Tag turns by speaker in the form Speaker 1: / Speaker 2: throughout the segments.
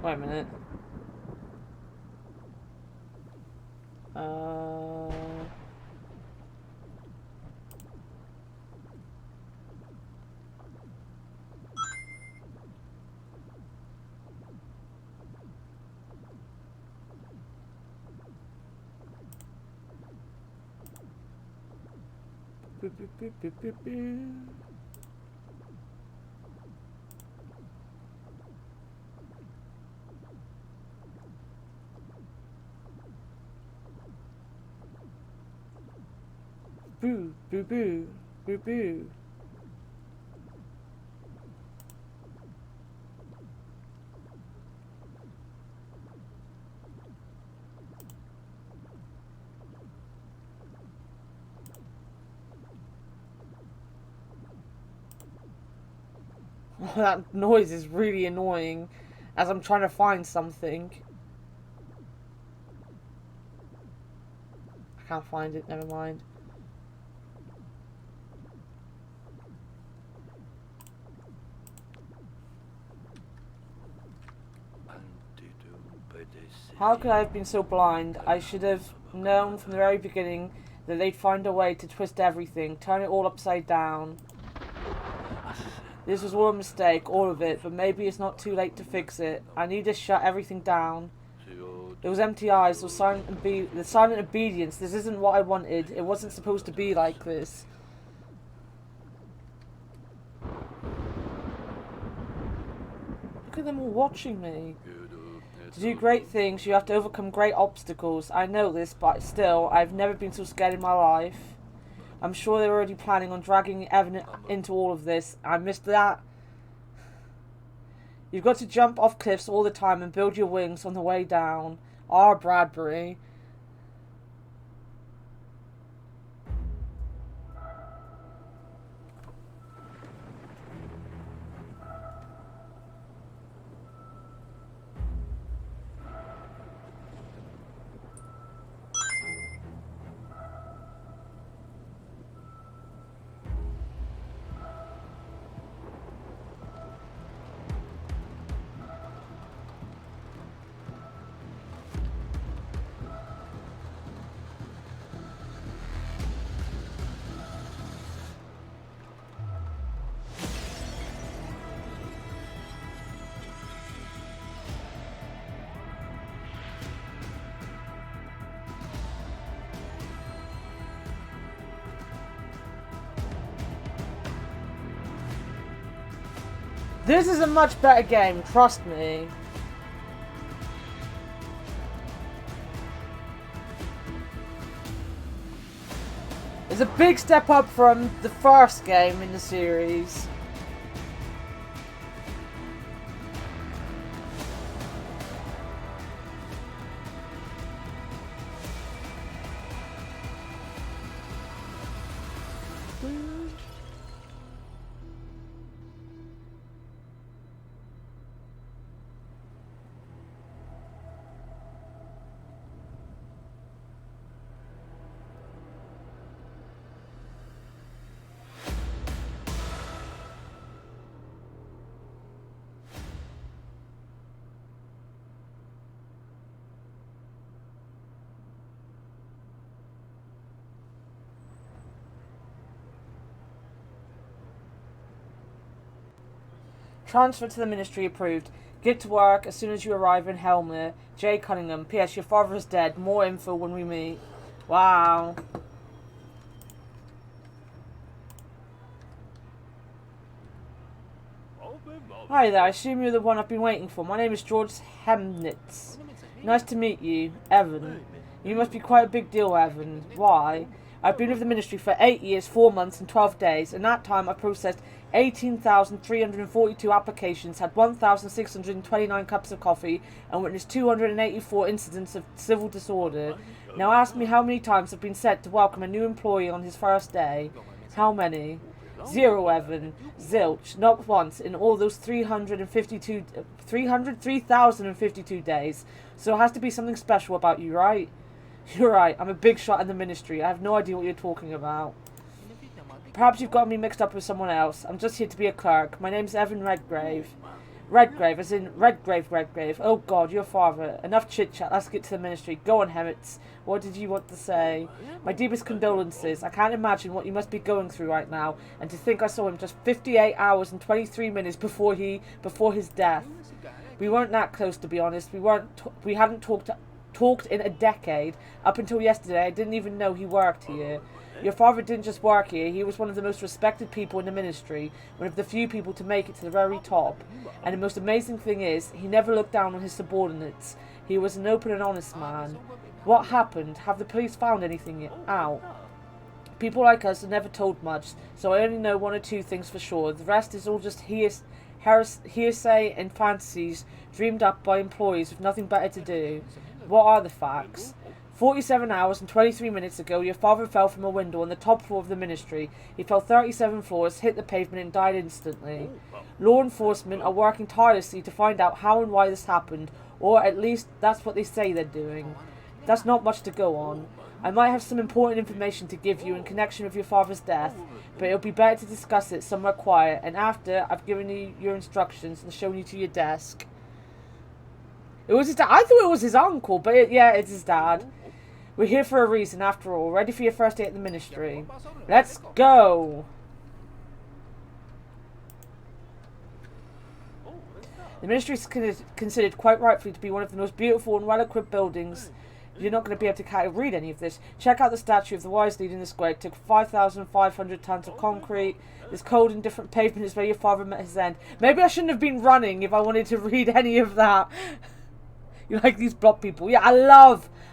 Speaker 1: Wait a minute. Boo, boo, boo, boo, boo, boo. Boo, boo, boo, boo, boo. That noise is really annoying as I'm trying to find something. I can't find it, never mind. How could I have been so blind? I should have known from the very beginning that they'd find a way to twist everything, turn it all upside down. This was all a mistake, all of it, but maybe it's not too late to fix it. I need to shut everything down. Those empty eyes, the silent obedience. This isn't what I wanted. It wasn't supposed to be like this. Look at them all watching me. To do great things, you have to overcome great obstacles. I know this, but still, I've never been so scared in my life. I'm sure they're already planning on dragging Evan into all of this. I missed that. You've got to jump off cliffs all the time and build your wings on the way down. Ah, Bradbury. This is a much better game, trust me. It's a big step up from the first game in the series. Transfer to the ministry approved. Get to work as soon as you arrive in Helmer. J. Cunningham. P.S. Your father is dead. More info when we meet. Wow. Hi there, I assume you're the one I've been waiting for. My name is George Hemnitz. Nice to meet you, Evan. You must be quite a big deal, Evan. Why? I've been with the ministry for 8 years, 4 months and 12 days. In that time, I processed 18,342 applications, had 1,629 cups of coffee, and witnessed 284 incidents of civil disorder. Now ask me how many times I've been sent to welcome a new employee on his first day. How many? 0, Evan. Zilch. Not once in all those 3,052 days. So it has to be something special about you, right? You're right. I'm a big shot in the ministry. I have no idea what you're talking about. Perhaps you've got me mixed up with someone else. I'm just here to be a clerk. My name's Evan Redgrave. Redgrave, as in Redgrave. Oh God, your father. Enough chit-chat, let's get to the ministry. Go on, Hemmets. What did you want to say? My deepest condolences. I can't imagine what you must be going through right now. And to think I saw him just 58 hours and 23 minutes before his death. We weren't that close, to be honest. We hadn't talked in a decade. Up until yesterday, I didn't even know he worked here. Your father didn't just work here, he was one of the most respected people in the ministry, one of the few people to make it to the very top. And the most amazing thing is, he never looked down on his subordinates. He was an open and honest man. What happened? Have the police found anything out? People like us are never told much, so I only know one or two things for sure. The rest is all just hearsay and fantasies dreamed up by employees with nothing better to do. What are the facts? 47 hours and 23 minutes ago, your father fell from a window on the top floor of the ministry. He fell 37 floors, hit the pavement and died instantly. Law enforcement are working tirelessly to find out how and why this happened, or at least that's what they say they're doing. That's not much to go on. I might have some important information to give you in connection with your father's death, but it'll be better to discuss it somewhere quiet, and after I've given you your instructions and shown you to your desk. It was his dad. I thought it was his uncle, but yeah, it's his dad. We're here for a reason, after all. Ready for your first day at the ministry. Let's go! The ministry is considered quite rightfully to be one of the most beautiful and well-equipped buildings. You're not going to be able to read any of this. Check out the statue of the wise leader in the square. It took 5,500 tons of concrete. This cold and different pavement is where your father met his end. Maybe I shouldn't have been running if I wanted to read any of that. You like these block people? Yeah,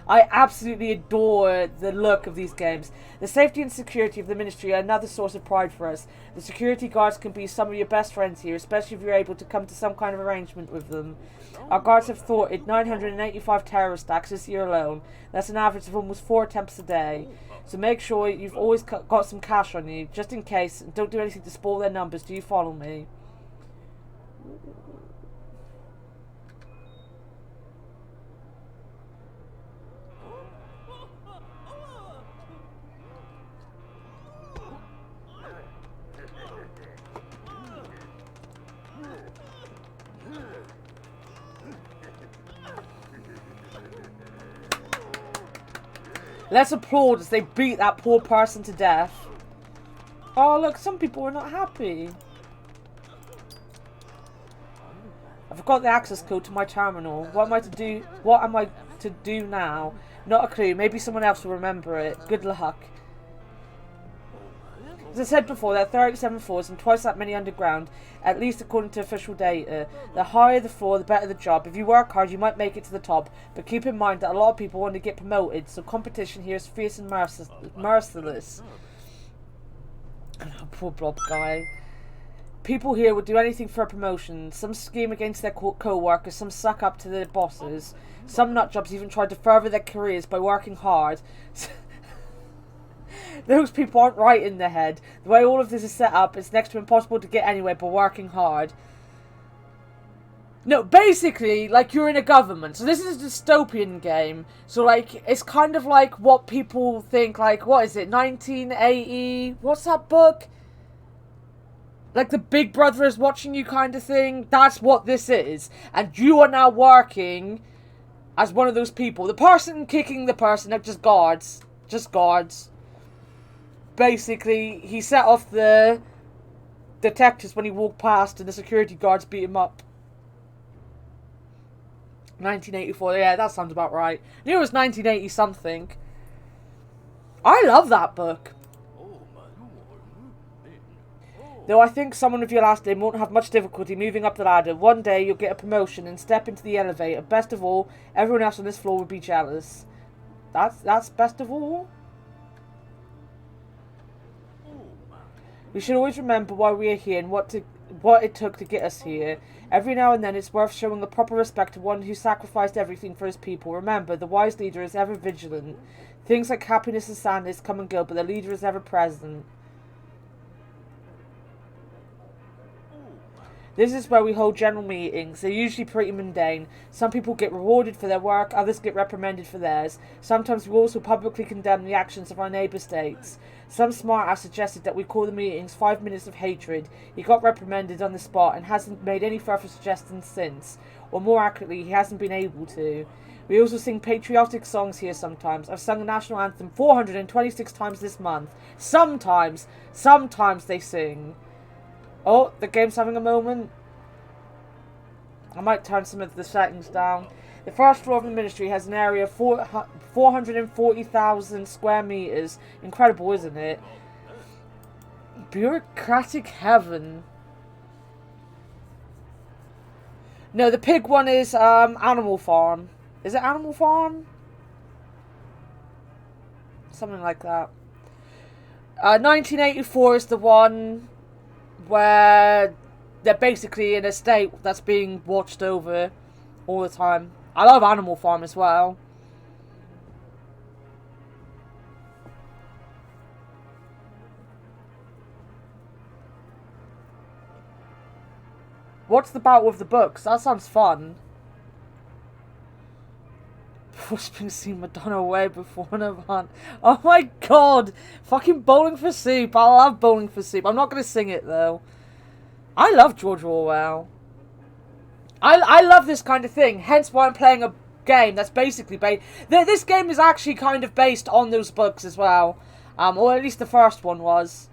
Speaker 1: I absolutely adore the look of these games. The safety and security of the ministry are another source of pride for us. The security guards can be some of your best friends here, especially if you're able to come to some kind of arrangement with them. Our guards have thwarted 985 terrorist attacks this year alone. That's an average of almost 4 attempts a day. So make sure you've always got some cash on you, just in case, and don't do anything to spoil their numbers. Do you follow me? Let's applaud as they beat that poor person to death. Oh, look, some people are not happy. I forgot the access code to my terminal. What am I to do now? Not a clue. Maybe someone else will remember it. Good luck. As I said before, there are 37 floors and twice that many underground, at least according to official data. The higher the floor, the better the job. If you work hard, you might make it to the top, but keep in mind that a lot of people want to get promoted, so competition here is fierce and merciless. Oh, poor blob guy. People here would do anything for a promotion. Some scheme against their co-workers, some suck up to their bosses. Some nutjobs even try to further their careers by working hard. Those people aren't right in their head. The way all of this is set up, it's next to impossible to get anywhere by working hard. No, basically, like, you're in a government. So this is a dystopian game. So, like, it's kind of like what people think, like, what is it, 1980? What's that book? Like, the Big Brother is watching you kind of thing. That's what this is. And you are now working as one of those people. The person kicking the person are just guards. Just guards. Basically, he set off the detectives when he walked past and the security guards beat him up. 1984, yeah, that sounds about right. I knew it was 1980 something. I love that book. Though I think someone of your last name won't have much difficulty moving up the ladder. One day you'll get a promotion and step into the elevator. Best of all, everyone else on this floor would be jealous. That's best of all? We should always remember why we are here and what it took to get us here. Every now and then it's worth showing the proper respect to one who sacrificed everything for his people. Remember, the wise leader is ever vigilant. Things like happiness and sadness come and go, but the leader is ever present. This is where we hold general meetings. They're usually pretty mundane. Some people get rewarded for their work, others get reprimanded for theirs. Sometimes we also publicly condemn the actions of our neighbour states. Some smartass suggested that we call the meetings 5 minutes of hatred. He got reprimanded on the spot and hasn't made any further suggestions since. Or more accurately, he hasn't been able to. We also sing patriotic songs here sometimes. I've sung the national anthem 426 times this month. Sometimes they sing. Oh, the game's having a moment. I might turn some of the settings down. The first floor of the ministry has an area of 440,000 square meters. Incredible, isn't it? Bureaucratic heaven. No, the pig one is Animal Farm. Is it Animal Farm? Something like that. 1984 is the one where they're basically in a state that's being watched over all the time. I love Animal Farm as well. What's the battle with the books? That sounds fun. Before Springsteen, Madonna away before Nirvana. Oh my god! Fucking Bowling for Soup. I love Bowling for Soup. I'm not going to sing it though. I love George Orwell. I love this kind of thing. Hence why I'm playing a game that's basically based... This game is actually kind of based on those books as well. Or at least the first one was.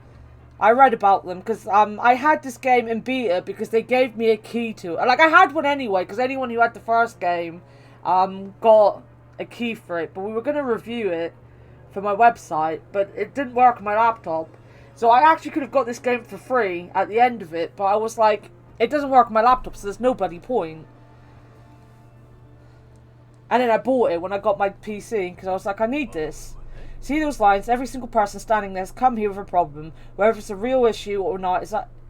Speaker 1: I read about them because I had this game in beta because they gave me a key to it. Like, I had one anyway because anyone who had the first game got a key for it. But we were going to review it for my website, but it didn't work on my laptop. So I actually could have got this game for free at the end of it, but I was like, it doesn't work on my laptop, so there's no bloody point. And then I bought it when I got my PC because I was like, I need this. See those lines? Every single person standing there has come here with a problem. Whether it's a real issue or not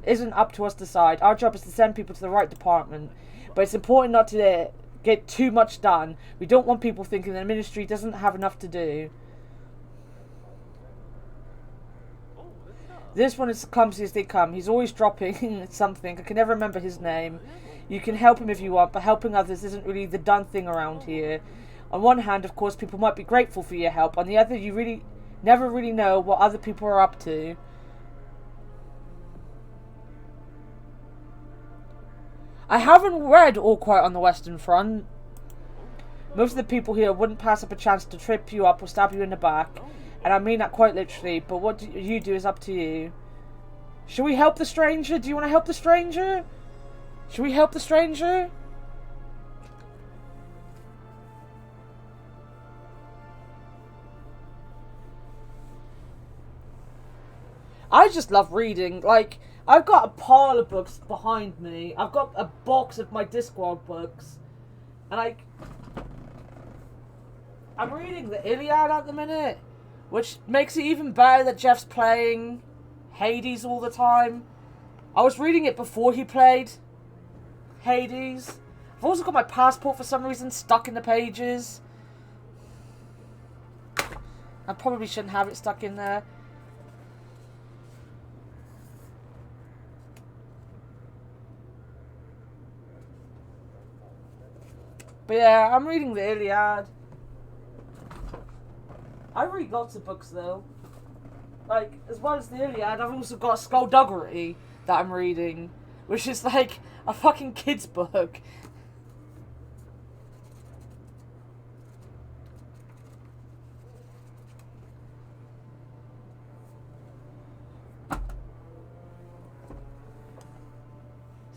Speaker 1: isn't up to us to decide. Our job is to send people to the right department. But it's important not to get too much done. We don't want people thinking the ministry doesn't have enough to do. This one is clumsy as they come. He's always dropping something. I can never remember his name. You can help him if you want, but helping others isn't really the done thing around here. On one hand, of course, people might be grateful for your help. On the other, you never really know what other people are up to. I haven't read All Quiet on the Western Front. Most of the people here wouldn't pass up a chance to trip you up or stab you in the back. And I mean that quite literally, but what you do is up to you. Should we help the stranger? Do you want to help the stranger? Should we help the stranger? I just love reading. Like, I've got a pile of books behind me. I've got a box of my Discworld books. And I'm reading the Iliad at the minute. Which makes it even better that Jeff's playing Hades all the time. I was reading it before he played Hades. I've also got my passport for some reason stuck in the pages. I probably shouldn't have it stuck in there. But yeah, I'm reading the Iliad. I read lots of books though. Like, as well as the Iliad, I've also got Skullduggery that I'm reading, which is like a fucking kid's book.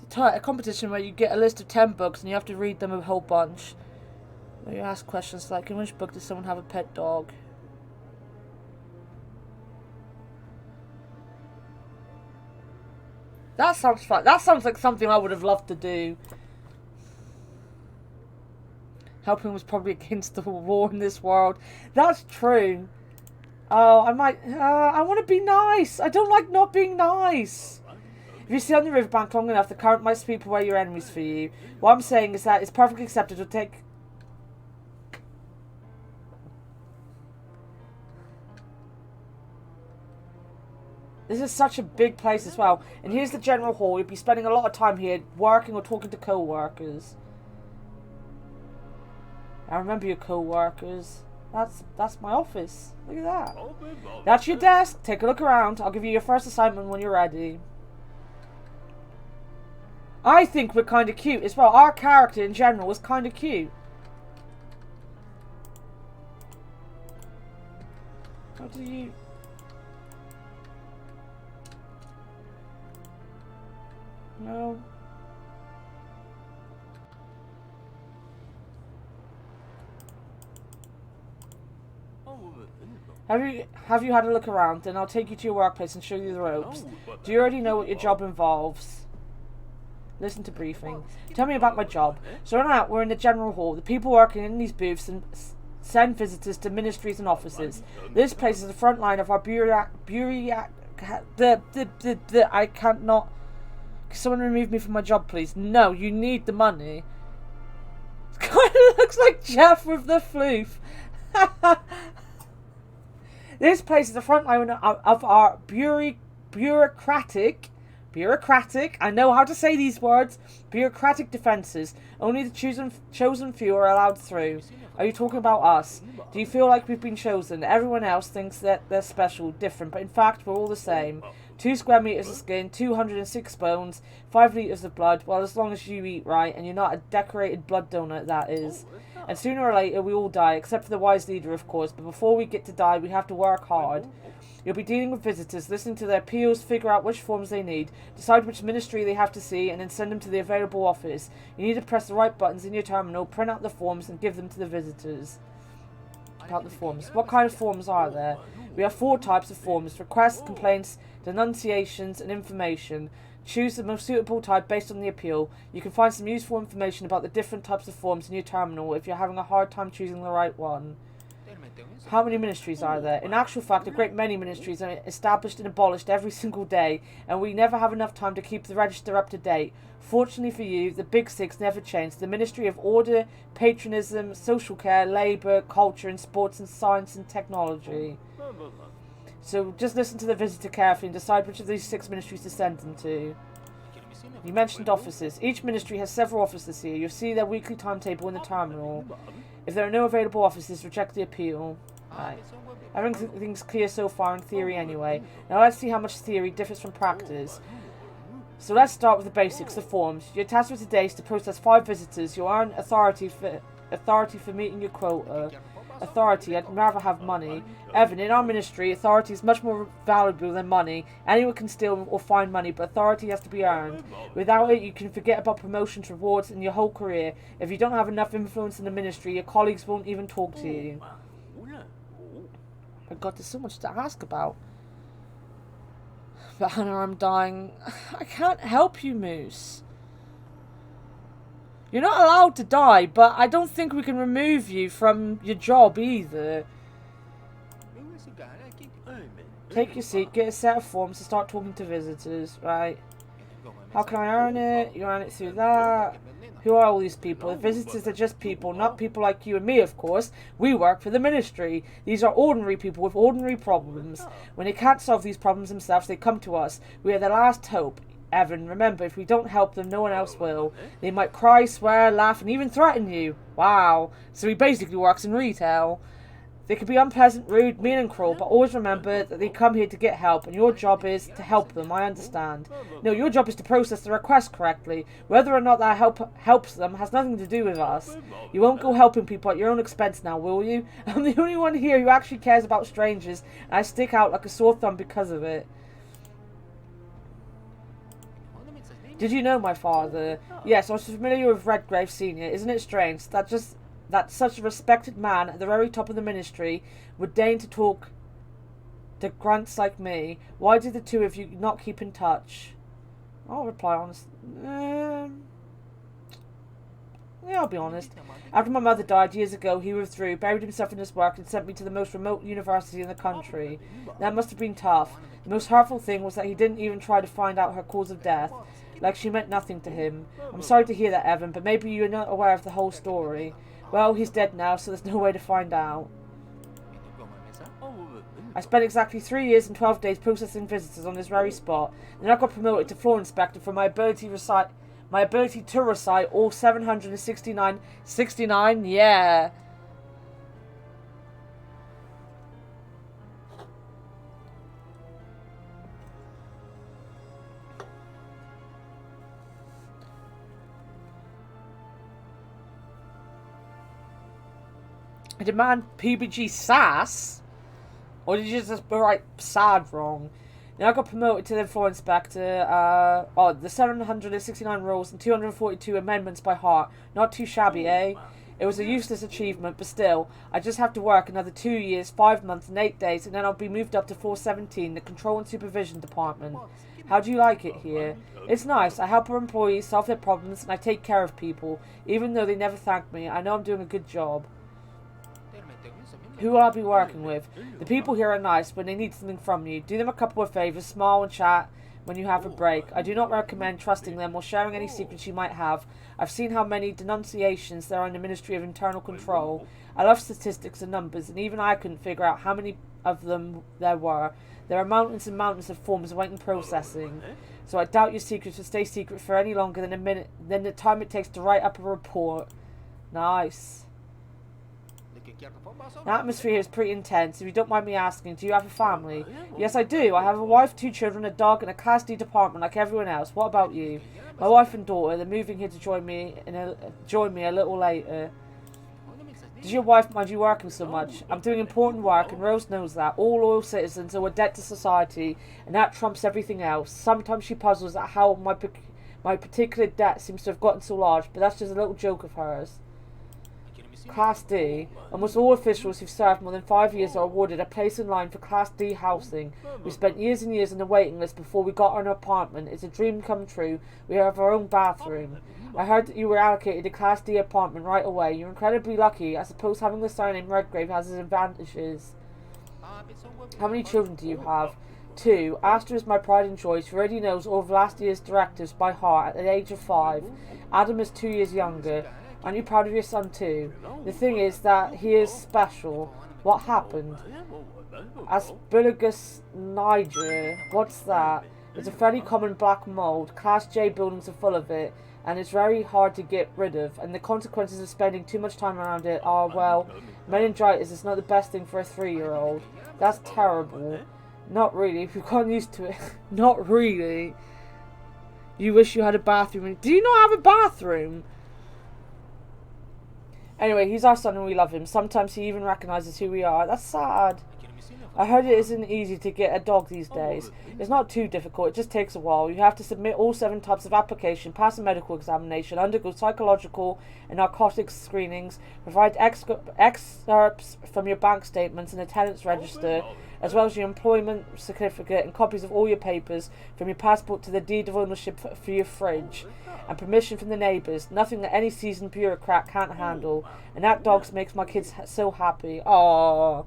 Speaker 1: It's a competition where you get a list of 10 books and you have to read them a whole bunch. Where you ask questions like, in which book does someone have a pet dog? That sounds fun. That sounds like something I would have loved to do. Helping was probably against the war in this world. That's true. Oh, I might... I want to be nice. I don't like not being nice. If you stay on the riverbank long enough, the current might sweep away your enemies for you. What I'm saying is that it's perfectly acceptable to take... This is such a big place as well. And here's the general hall. You'll be spending a lot of time here working or talking to co-workers. I remember your co-workers. That's my office. Look at that. That's your desk. Take a look around. I'll give you your first assignment when you're ready. I think we're kind of cute as well. Our character in general is kind of cute. How do you... No. Have you had a look around? Then I'll take you to your workplace and show you the ropes. Do you already know what your job involves? Listen to briefing. Tell me about my job. So right now we're in the general hall. The people working in these booths and send visitors to ministries and offices. This place is the front line of our I can't not. Can someone remove me from my job, please? No, you need the money. It kind of looks like Jeff with the floof. This place is the front line of our bureaucratic, I know how to say these words, bureaucratic defences. Only the chosen few are allowed through. Are you talking about us? Do you feel like we've been chosen? Everyone else thinks that they're special, different, but in fact we're all the same. 2 square meters of skin, 206 bones, 5 liters of blood, well, as long as you eat right, and you're not a decorated blood donut, that is. And sooner or later we all die, except for the wise leader, of course, but before we get to die we have to work hard. You'll be dealing with visitors, listening to their appeals, figure out which forms they need, decide which ministry they have to see, and then send them to the available office. You need to press the right buttons in your terminal, print out the forms, and give them to the visitors. About the forms. What kind of forms are there? We have 4 types of forms: requests, complaints, denunciations, and information. Choose the most suitable type based on the appeal. You can find some useful information about the different types of forms in your terminal if you're having a hard time choosing the right one. How many ministries are there? In actual fact, a great many ministries are established and abolished every single day, and we never have enough time to keep the register up to date. Fortunately for you, the big 6 never change. The Ministry of Order, Patronism, Social Care, Labour, Culture and Sports and Science and Technology. So just listen to the visitor carefully and decide which of these 6 ministries to send them to. You mentioned offices. Each ministry has several offices here. You'll see their weekly timetable in the terminal. If there are no available offices, reject the appeal. Right. Everything's clear so far in theory anyway. Now let's see how much theory differs from practice. So let's start with the basics, the forms. Your task for today is to process 5 visitors. You'll earn authority for meeting your quota. Authority, I'd rather have money. Evan, in our ministry, authority is much more valuable than money. Anyone can steal or find money, but authority has to be earned. Without it, you can forget about promotions, rewards, and your whole career. If you don't have enough influence in the ministry, your colleagues won't even talk to you. My God, there's so much to ask about. But Hannah, I'm dying. I can't help you, Moose. You're not allowed to die, but I don't think we can remove you from your job either. Take your seat, get a set of forms to start talking to visitors, right? How can I earn it? You earn it through that. Who are all these people? The visitors are just people, not people like you and me, of course. We work for the ministry. These are ordinary people with ordinary problems. When they can't solve these problems themselves, they come to us. We are the last hope. Evan, remember, if we don't help them, no one else will. They might cry, swear, laugh, and even threaten you. Wow. So he basically works in retail. They can be unpleasant, rude, mean and cruel, but always remember that they come here to get help, and your job is to help them, I understand. No, your job is to process the request correctly. Whether or not that helps them has nothing to do with us. You won't go helping people at your own expense now, will you? I'm the only one here who actually cares about strangers, and I stick out like a sore thumb because of it. Did you know my father? Yes, I was familiar with Redgrave Sr. Isn't it strange that such a respected man at the very top of the ministry would deign to talk to grunts like me? Why did the 2 of you not keep in touch? I'll reply honestly. Yeah, I'll be honest. After my mother died years ago, he withdrew, buried himself in his work, and sent me to the most remote university in the country. That must have been tough. The most hurtful thing was that he didn't even try to find out her cause of death. Like she meant nothing to him. I'm sorry to hear that, Evan, but maybe you're not aware of the whole story. Well, he's dead now, so there's no way to find out. I spent exactly 3 years and 12 days processing visitors on this very spot. Then I got promoted to floor inspector for my ability to recite all 769. 69, yeah. I demand PBG sass? Or did you just write sad wrong? Now I got promoted to the floor inspector. The 769 rules and 242 amendments by heart. Not too shabby, eh? It was a useless achievement, but still, I just have to work another 2 years, 5 months, and 8 days, and then I'll be moved up to 417, the Control and Supervision Department. How do you like it here? It's nice. I help our employees solve their problems, and I take care of people, even though they never thank me. I know I'm doing a good job. Who will I be working with? The people here are nice when they need something from you. Do them a couple of favors, smile and chat when you have a break. I do not recommend trusting them or sharing any secrets you might have. I've seen how many denunciations there are in the Ministry of Internal Control. I love statistics and numbers, and even I couldn't figure out how many of them there were. There are mountains and mountains of forms awaiting processing. So I doubt your secrets will stay secret for any longer than the time it takes to write up a report. Nice. The atmosphere here is pretty intense. If you don't mind me asking, do you have a family? Yes, I do. I have a wife, 2 children, a dog, and a Class D department like everyone else. What about you? My wife and daughter, they're moving here to join me a little later. Does your wife mind you working so much? I'm doing important work, and Rose knows that. All loyal citizens owe a debt to society, and that trumps everything else. Sometimes she puzzles at how my particular debt seems to have gotten so large, but that's just a little joke of hers. Class D. Almost all officials who've served more than 5 years are awarded a place in line for Class D housing. We spent years and years on the waiting list before we got our apartment. It's a dream come true. We have our own bathroom. I heard that you were allocated a Class D apartment right away. You're incredibly lucky. I suppose having the surname Redgrave has its advantages. How many children do you have? 2. Asta is my pride and joy. She already knows all of last year's directives by heart at the age of 5. Adam is 2 years younger. Aren't you proud of your son too? The thing is that he is special. What happened? Asparagus Niger. What's that? It's a fairly common black mold. Class J buildings are full of it, and it's very hard to get rid of. And the consequences of spending too much time around it are, well, meningitis is not the best thing for a 3-year-old. That's terrible. Not really, if you've gotten used to it. Not really. You wish you had a bathroom. Do you not have a bathroom? Anyway, he's our son and we love him. Sometimes he even recognises who we are. That's sad. I heard it isn't easy to get a dog these days. It's not too difficult. It just takes a while. You have to submit all 7 types of application, pass a medical examination, undergo psychological and narcotics screenings, provide excerpts from your bank statements and attendance register, as well as your employment certificate and copies of all your papers, from your passport to the deed of ownership for your fridge, and permission from the neighbours. Nothing that any seasoned bureaucrat can't handle. And that dog makes my kids so happy. Aww.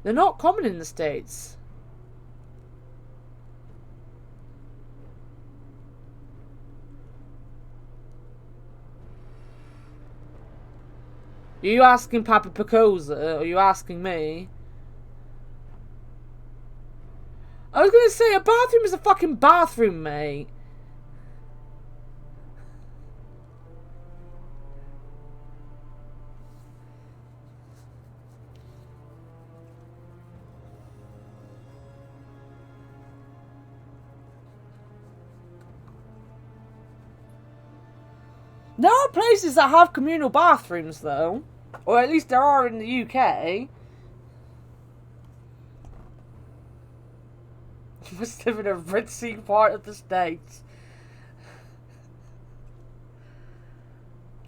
Speaker 1: They're not common in the States. Are you asking Papa Picosa, or are you asking me? I was gonna say, a bathroom is a fucking bathroom, mate. There are places that have communal bathrooms, though. Or at least there are in the UK. You must live in a ritzy part of the States.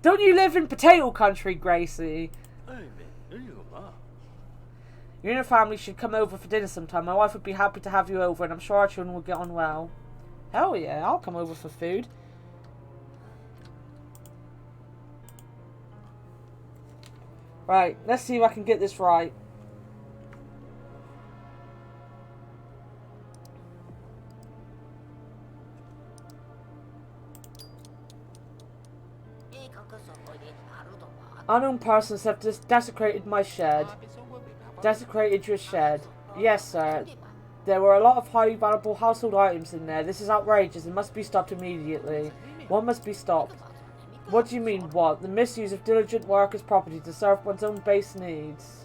Speaker 1: Don't you live in potato country, Gracie? You and your family should come over for dinner sometime. My wife would be happy to have you over, and I'm sure our children will get on well. Hell yeah, I'll come over for food. Right, let's see if I can get this right. Unknown persons have just desecrated my shed. Desecrated your shed. Yes, sir. There were a lot of highly valuable household items in there. This is outrageous and must be stopped immediately. What must be stopped? What do you mean, what? The misuse of diligent workers' property to serve one's own base needs.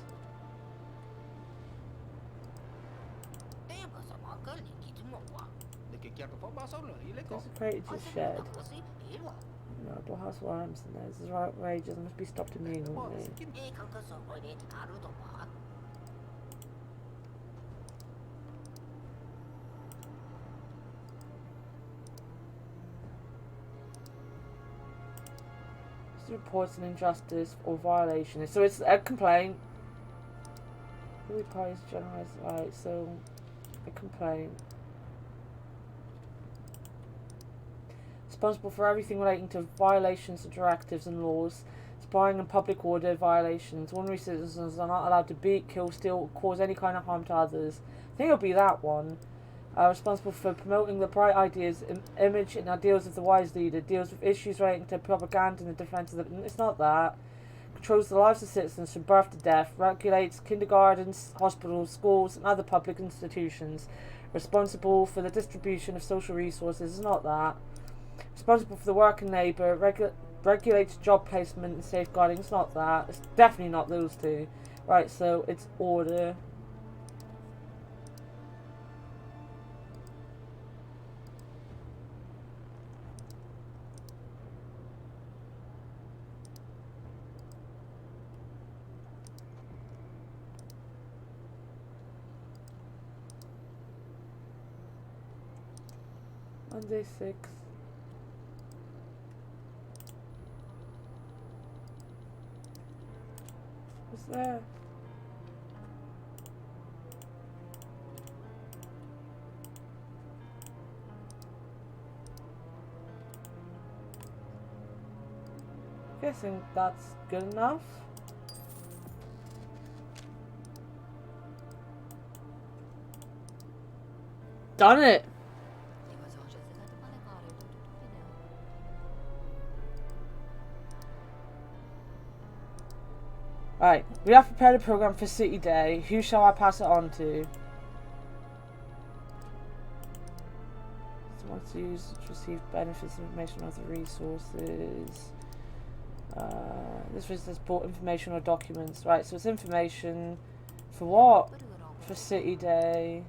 Speaker 1: Desecrated your shed. No, the household items in there. This is outrageous and must be stopped immediately. Reports an injustice or violation. So it's a complaint. Who parties generalize? Right, so a complaint. Responsible for everything relating to violations of directives and laws, spying and public order violations. Ordinary citizens are not allowed to beat, kill, steal, or cause any kind of harm to others. I think it'll be that one. Responsible for promoting the bright ideas, image and ideals of the wise leader, deals with issues relating to propaganda and the defence of the... It's not that. Controls the lives of citizens from birth to death, regulates kindergartens, hospitals, schools and other public institutions. Responsible for the distribution of social resources. It's not that. Responsible for the work and labour, regulates job placement and safeguarding. It's not that. It's definitely not those two. Right, so it's order. Monday 6. What's that? Guessing that's good enough. Done it! Right, we have prepared a program for City Day. Who shall I pass it on to? Someone to use to receive benefits, information, other resources. This was just bought information or documents. Right, so it's information for what? For City Day.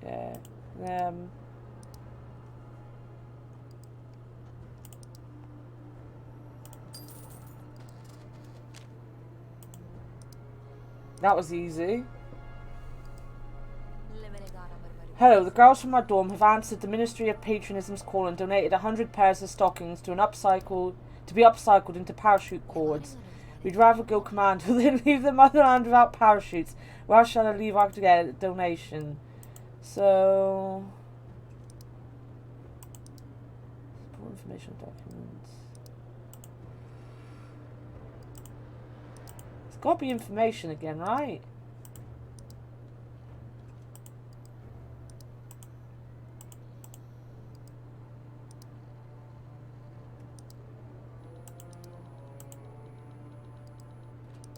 Speaker 1: Yeah. That was easy. Hello, the girls from my dorm have answered the Ministry of Patronism's call and donated 100 pairs of stockings to be upcycled into parachute cords. We'd rather go commando than leave the motherland without parachutes. Where shall I leave after get a donation? So... support information documents. It's got to be information again, right?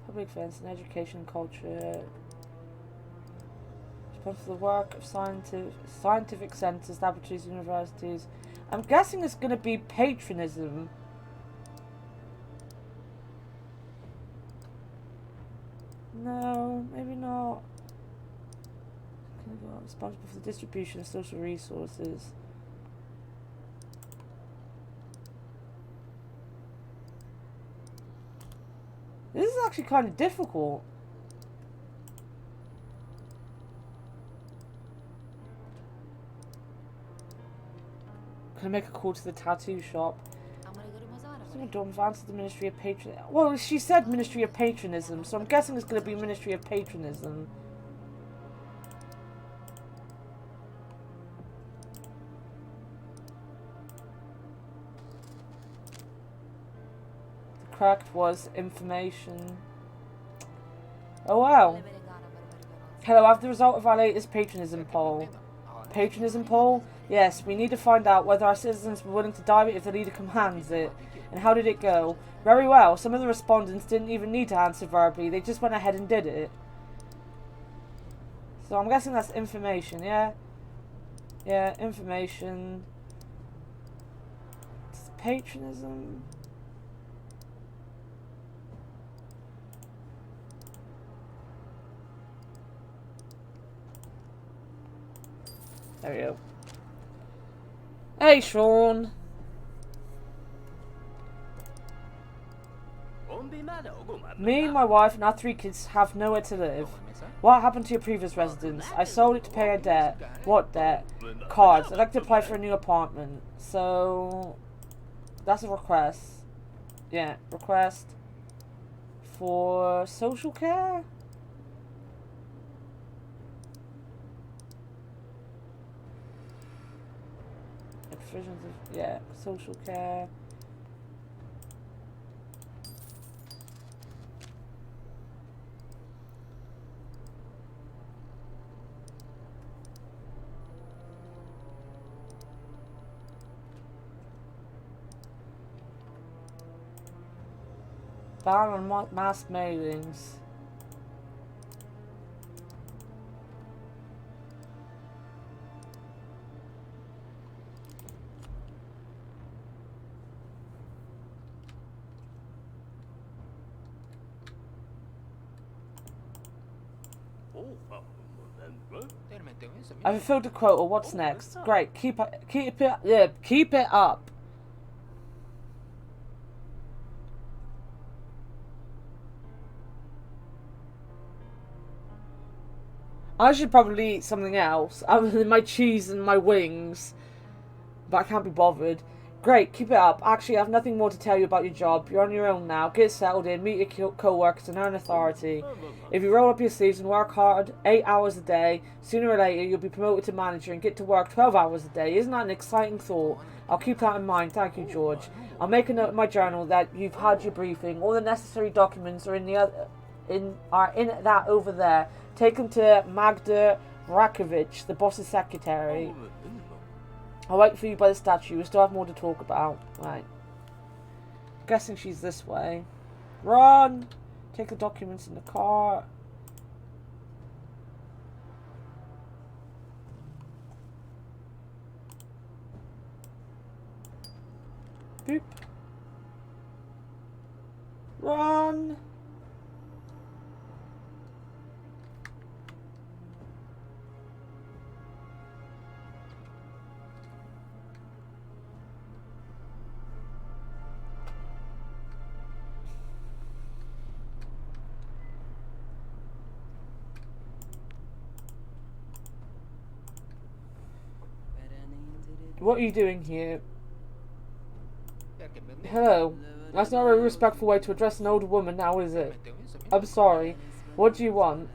Speaker 1: Public events and education and culture. Responsible for the work of scientific centres, laboratories, universities. I'm guessing it's going to be patronism. No, maybe not. Responsible for the distribution of social resources. This is actually kind of difficult. Can I make a call to the tattoo shop? Don't advance to the Ministry of Patronism. Well, she said Ministry of Patronism, so I'm guessing it's going to be Ministry of Patronism. The correct was information. Oh wow. Hello, I have the result of our latest patronism poll. Patronism poll? Yes, we need to find out whether our citizens were willing to die if the leader commands it. And how did it go? Very well. Some of the respondents didn't even need to answer verbally. They just went ahead and did it. So I'm guessing that's information, yeah? Yeah, information. It's patronism. There we go. Hey, Sean. Me, my wife, and our 3 kids have nowhere to live. What happened to your previous residence? I sold it to pay a debt. What debt? Cards. I'd like to apply for a new apartment. So, that's a request. Yeah, request for social care? Yeah, social care. Ban on mass mailings. I've fulfilled the quota. What's next? Great. Keep it up. I should probably eat something else other than my cheese and my wings, but I can't be bothered. Great, keep it up. Actually, I have nothing more to tell you about your job. You're on your own now. Get settled in, meet your co-workers, and earn authority. If you roll up your sleeves and work hard 8 hours a day, sooner or later you'll be promoted to manager and get to work 12 hours a day. Isn't that an exciting thought? I'll keep that in mind. Thank you, George. I'll make a note in my journal that you've had your briefing. All the necessary documents are in that over there. Take them to Magda Rakovic, the boss's secretary. I'll wait for you by the statue. We still have more to talk about. Right. I'm guessing she's this way. Run! Take the documents in the car. Boop. Run! What are you doing here? Hello. That's not a very respectful way to address an older woman now, is it? I'm sorry. What do you want?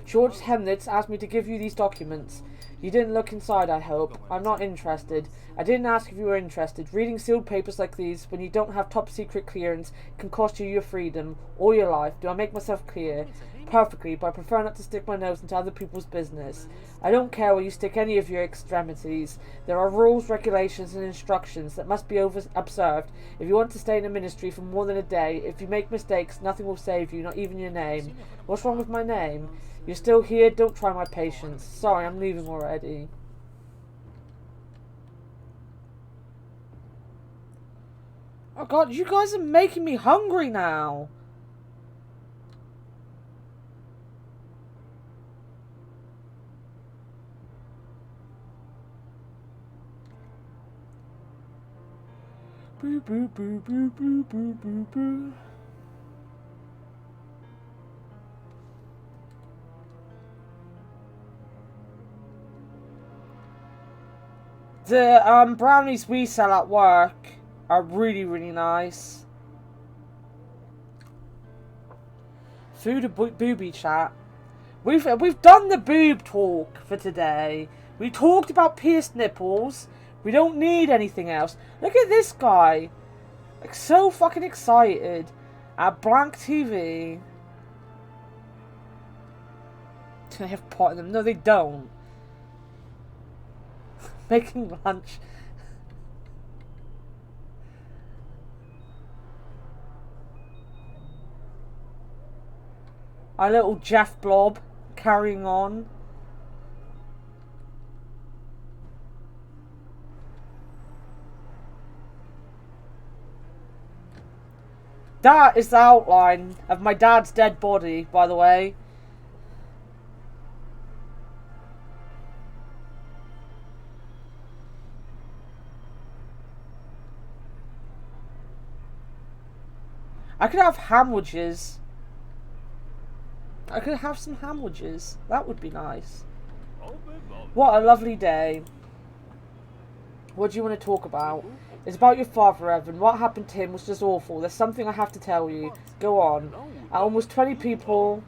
Speaker 1: George Hemnitz asked me to give you these documents. You didn't look inside, I hope. I'm not interested. I didn't ask if you were interested. Reading sealed papers like these, when you don't have top secret clearance, can cost you your freedom, or your life. Do I make myself clear? Perfectly, but I prefer not to stick my nose into other people's business. I don't care where you stick any of your extremities. There are rules, regulations, and instructions that must be observed. If you want to stay in the ministry for more than a day, if you make mistakes, nothing will save you, not even your name. What's wrong with my name? You're still here? Don't try my patience. Sorry, I'm leaving already. Oh god, you guys are making me hungry now. Boo boo boo boo boo boo boo boo. The brownies we sell at work are really, really nice. Food and booby chat. We've done the boob talk for today. We talked about pierced nipples. We don't need anything else. Look at this guy. Like, so fucking excited. At blank TV. Do they have pot in them? No, they don't. Making lunch. Our little Jeff Blob carrying on. That is the outline of my dad's dead body, by the way. I could have hamwedges. I could have some hamwedges. That would be nice. What a lovely day. What do you want to talk about? It's about your father, Evan. What happened to him was just awful. There's something I have to tell you. Go on. At most 20 people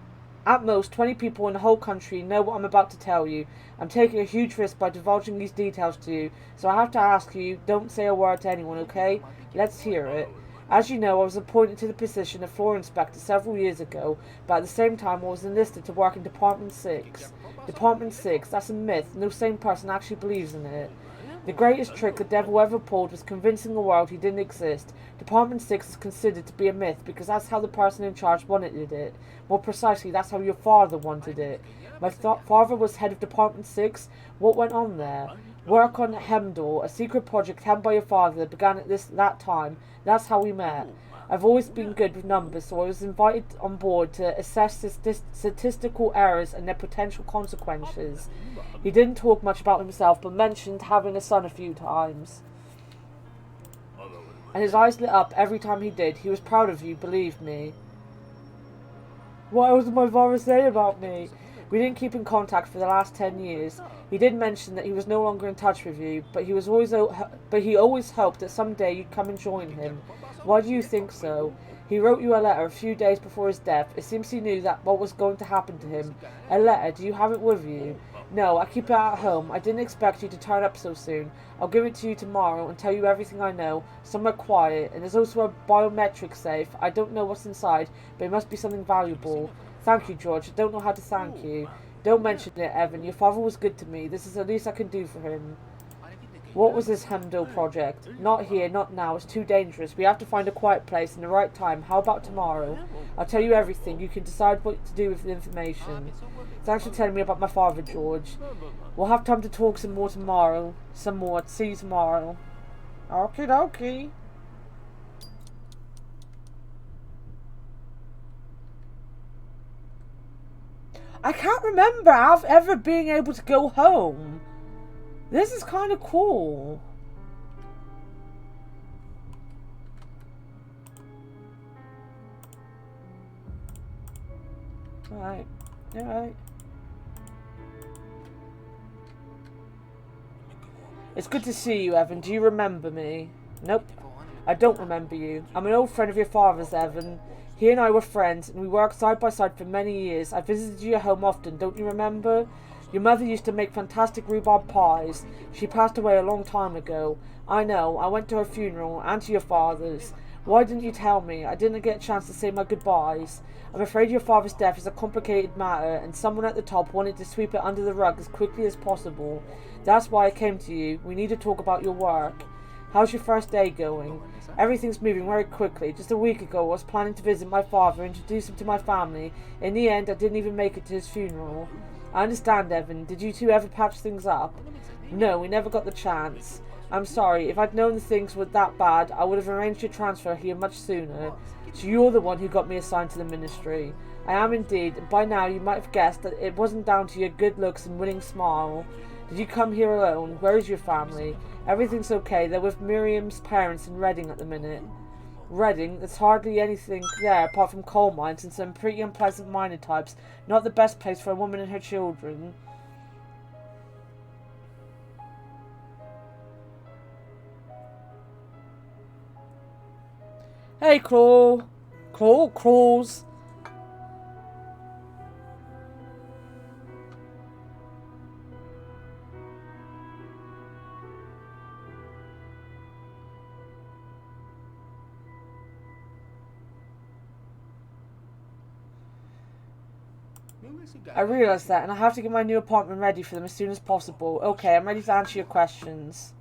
Speaker 1: in the whole country know what I'm about to tell you. I'm taking a huge risk by divulging these details to you, so I have to ask you, don't say a word to anyone, okay? Let's hear it. As you know, I was appointed to the position of floor inspector several years ago, but at the same time I was enlisted to work in Department 6. Department 6, that's a myth. No sane person actually believes in it. The greatest trick the devil ever pulled was convincing the world he didn't exist. Department 6 is considered to be a myth because that's how the person in charge wanted it. More precisely, that's how your father wanted it. My father was head of Department 6. What went on there? Work on Hemdall, a secret project held by your father, began at that time. That's how we met. I've always been good with numbers, so I was invited on board to assess statistical errors and their potential consequences. He didn't talk much about himself, but mentioned having a son a few times. And his eyes lit up every time he did. He was proud of you, believe me. What else did my father say about me? We didn't keep in contact for the last 10 years. He did mention that he was no longer in touch with you, but he always hoped that someday you'd come and join him. Why do you think so? He wrote you a letter a few days before his death. It seems he knew that what was going to happen to him. A letter, do you have it with you? No, I keep it at home. I didn't expect you to turn up so soon. I'll give it to you tomorrow and tell you everything I know, somewhere quiet, and there's also a biometric safe. I don't know what's inside, but it must be something valuable. Thank you, George. I don't know how to thank you. Don't mention it, Evan. Your father was good to me. This is the least I can do for him. What was this Hemdall project? Not here, not now. It's too dangerous. We have to find a quiet place and the right time. How about tomorrow? I'll tell you everything. You can decide what to do with the information. Thanks for telling me about my father, George. We'll have time to talk some more tomorrow. Some more. See you tomorrow. Okie dokie. I can't remember ever being able to go home. This is kind of cool. Alright. Alright. It's good to see you, Evan. Do you remember me? Nope. I don't remember you. I'm an old friend of your father's, Evan. He and I were friends, and we worked side by side for many years. I visited your home often, don't you remember? Your mother used to make fantastic rhubarb pies. She passed away a long time ago. I know. I went to her funeral, and to your father's. Why didn't you tell me? I didn't get a chance to say my goodbyes. I'm afraid your father's death is a complicated matter, and someone at the top wanted to sweep it under the rug as quickly as possible. That's why I came to you. We need to talk about your work. How's your first day going? Everything's moving very quickly. Just a week ago, I was planning to visit my father, introduce him to my family. In the end, I didn't even make it to his funeral. I understand, Evan. Did you two ever patch things up? No, we never got the chance. I'm sorry. If I'd known the things were that bad, I would have arranged your transfer here much sooner. So you're the one who got me assigned to the ministry. I am indeed, and by now you might have guessed that it wasn't down to your good looks and winning smile. Did you come here alone? Where is your family? Everything's okay. They're with Miriam's parents in Reading at the minute. Reading? There's hardly anything there apart from coal mines and some pretty unpleasant miner types. Not the best place for a woman and her children. Hey, Claw. Claws. I realise that, and I have to get my new apartment ready for them as soon as possible. Okay, I'm ready to answer your questions.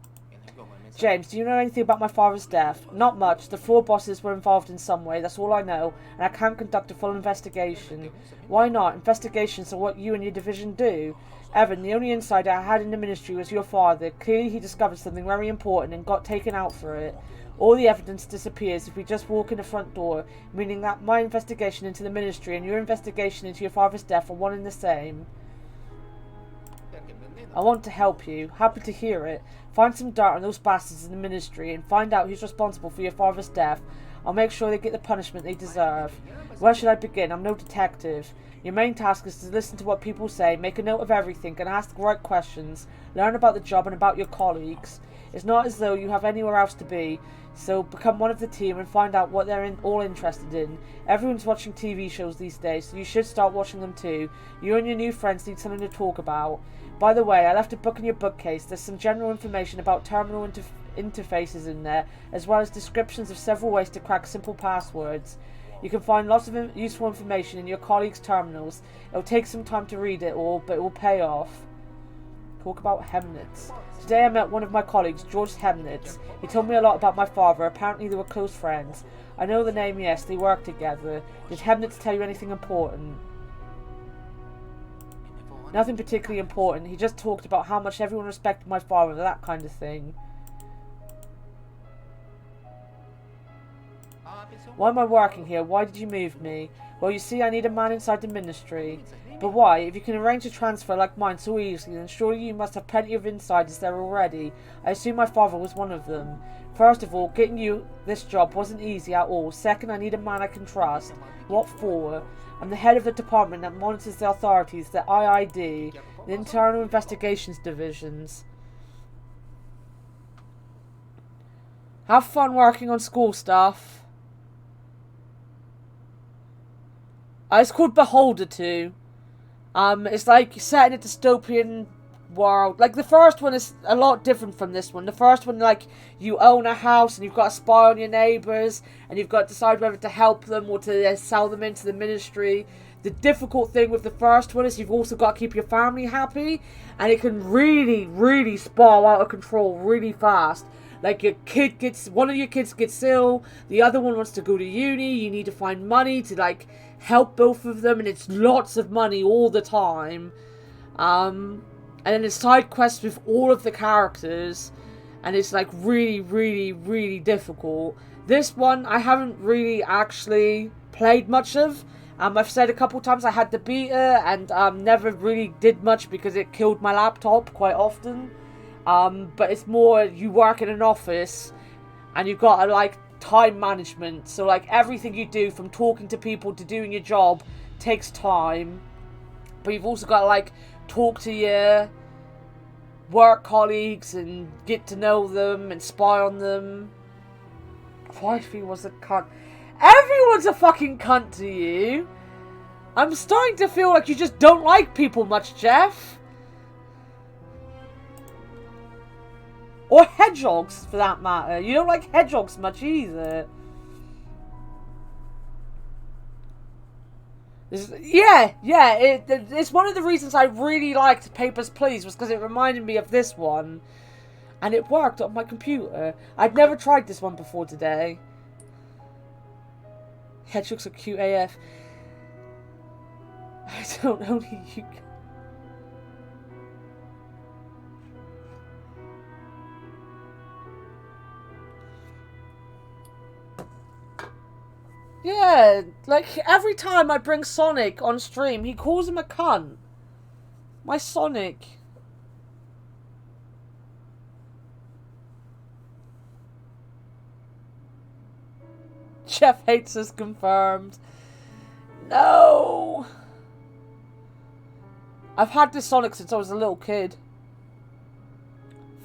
Speaker 1: James, do you know anything about my father's death? Not much. The floor bosses were involved in some way, that's all I know, and I can't conduct a full investigation. Why not? Investigations are what you and your division do. Evan, the only insider I had in the ministry was your father. Clearly he discovered something very important and got taken out for it. All the evidence disappears if we just walk in the front door, meaning that my investigation into the ministry and your investigation into your father's death are one and the same. I want to help you. Happy to hear it. Find some dirt on those bastards in the ministry and find out who's responsible for your father's death. I'll make sure they get the punishment they deserve. Where should I begin? I'm no detective. Your main task is to listen to what people say, make a note of everything, and ask the right questions. Learn about the job and about your colleagues. It's not as though you have anywhere else to be, so become one of the team and find out what they're all interested in. Everyone's watching TV shows these days, so you should start watching them too. You and your new friends need something to talk about. By the way, I left a book in your bookcase. There's some general information about terminal interfaces in there, as well as descriptions of several ways to crack simple passwords. You can find lots of useful information in your colleagues' terminals. It'll take some time to read it all, but it will pay off. Talk about Hemnitz. Today I met one of my colleagues, George Hemnitz. He told me a lot about my father. Apparently they were close friends. I know the name, yes, they worked together. Did Hemnitz tell you anything important? Nothing particularly important. He just talked about how much everyone respected my father, that kind of thing. Why am I working here? Why did you move me? Well, you see, I need a man inside the ministry. But why? If you can arrange a transfer like mine so easily, then surely you must have plenty of insiders there already. I assume my father was one of them. First of all, getting you this job wasn't easy at all. Second, I need a man I can trust. What for? I'm the head of the department that monitors the authorities, the IID, the Internal Investigations Divisions. Have fun working on school stuff. It's called Beholder 2. It's like set in a dystopian world. Like, the first one is a lot different from this one. The first one, like, you own a house and you've got to spy on your neighbours and you've got to decide whether to help them or to sell them into the ministry. The difficult thing with the first one is you've also got to keep your family happy, and it can really, really spiral out of control really fast. Like, one of your kids gets ill, the other one wants to go to uni, you need to find money to, like, help both of them, and it's lots of money all the time. And then there's side quests with all of the characters, and it's, like, really, really, really difficult. This one, I haven't really actually played much of. I've said a couple times I had the beta, and never really did much because it killed my laptop quite often. But it's more, you work in an office and you've got to, like, time management. So, like, everything you do from talking to people to doing your job takes time. But you've also got to, like, talk to your work colleagues and get to know them and spy on them. Wifey was a cunt. Everyone's a fucking cunt to you. I'm starting to feel like you just don't like people much, Jeff. Or hedgehogs, for that matter. You don't like hedgehogs much either. It's one of the reasons I really liked Papers, Please, was because it reminded me of this one. And it worked on my computer. I'd never tried this one before today. Hedgehogs are cute AF. I don't know, you... Yeah, like, every time I bring Sonic on stream, he calls him a cunt. My Sonic. Jeff hates us, confirmed. No! I've had this Sonic since I was a little kid.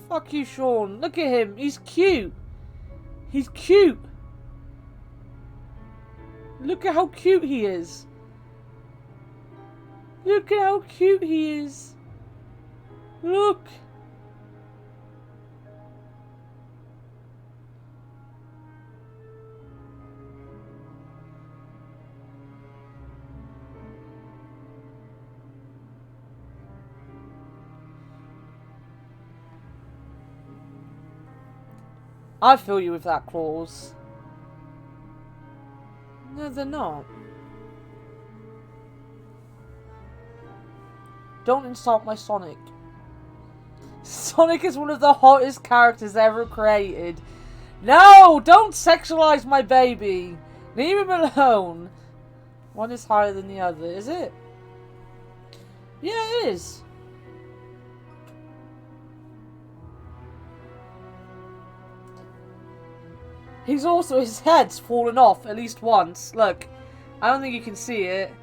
Speaker 1: Fuck you, Sean. Look at him. He's cute. He's cute. Look at how cute he is. Look at how cute he is. Look. I feel you with that clause. No, they're not. Don't insult my Sonic. Sonic is one of the hottest characters ever created. No! Don't sexualize my baby! Leave him alone! One is higher than the other, is it? Yeah, it is. He's also, his head's fallen off at least once. Look, I don't think you can see it.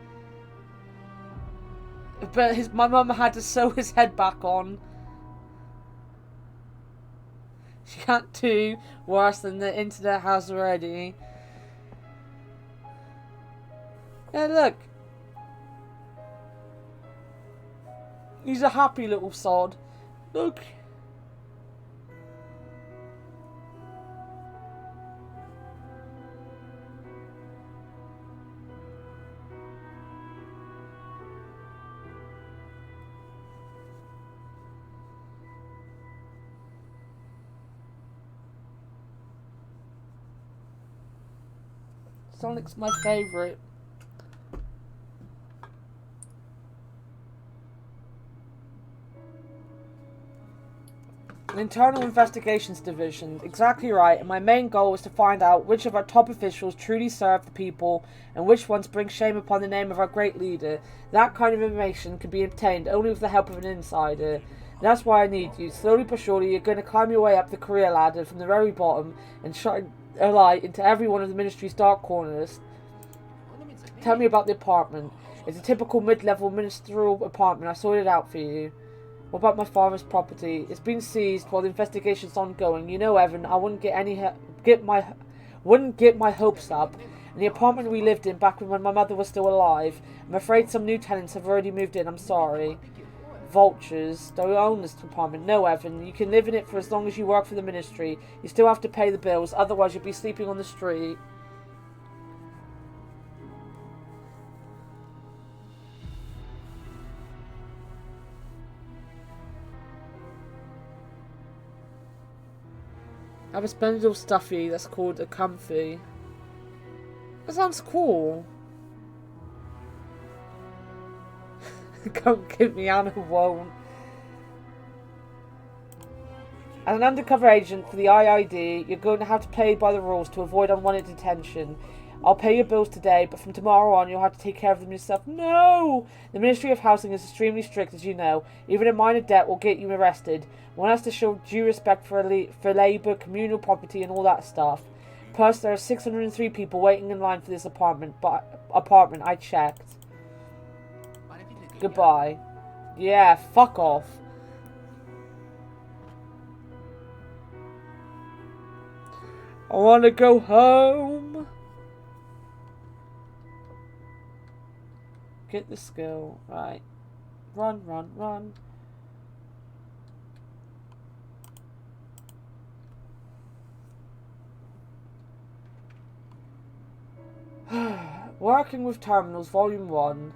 Speaker 1: But my mum had to sew his head back on. She can't do worse than the internet has already. Yeah, look. He's a happy little sod. Look. Sonic's my favourite. Internal Investigations Division. Exactly right, and my main goal is to find out which of our top officials truly serve the people and which ones bring shame upon the name of our great leader. That kind of information can be obtained only with the help of an insider. That's why I need you. Slowly but surely, you're going to climb your way up the career ladder from the very bottom and shine a light into every one of the ministry's dark corners. Tell me about the apartment. It's a typical mid-level ministerial apartment. I sorted it out for you. What about my father's property? It's been seized while the investigation's ongoing. You know, Evan, I wouldn't get my hopes up. And the apartment we lived in back when my mother was still alive. I'm afraid some new tenants have already moved in. I'm sorry. Vultures don't own this apartment. No, Evan, you can live in it for as long as you work for the ministry. You still have to pay the bills, otherwise you'll be sleeping on the street. I have a splendid little stuffy that's called a comfy. That sounds cool. Don't give me Anna won't. As an undercover agent for the IID, you're going to have to play by the rules to avoid unwanted detention. I'll pay your bills today, but from tomorrow on you'll have to take care of them yourself. No! The Ministry of Housing is extremely strict, as you know. Even a minor debt will get you arrested. One has to show due respect for labour, communal property and all that stuff. Plus, there are 603 people waiting in line for this apartment. I checked. Goodbye. Yeah, fuck off. I want to go home. Get the skill. Right. Run, run, run. Working with Terminals, Volume 1.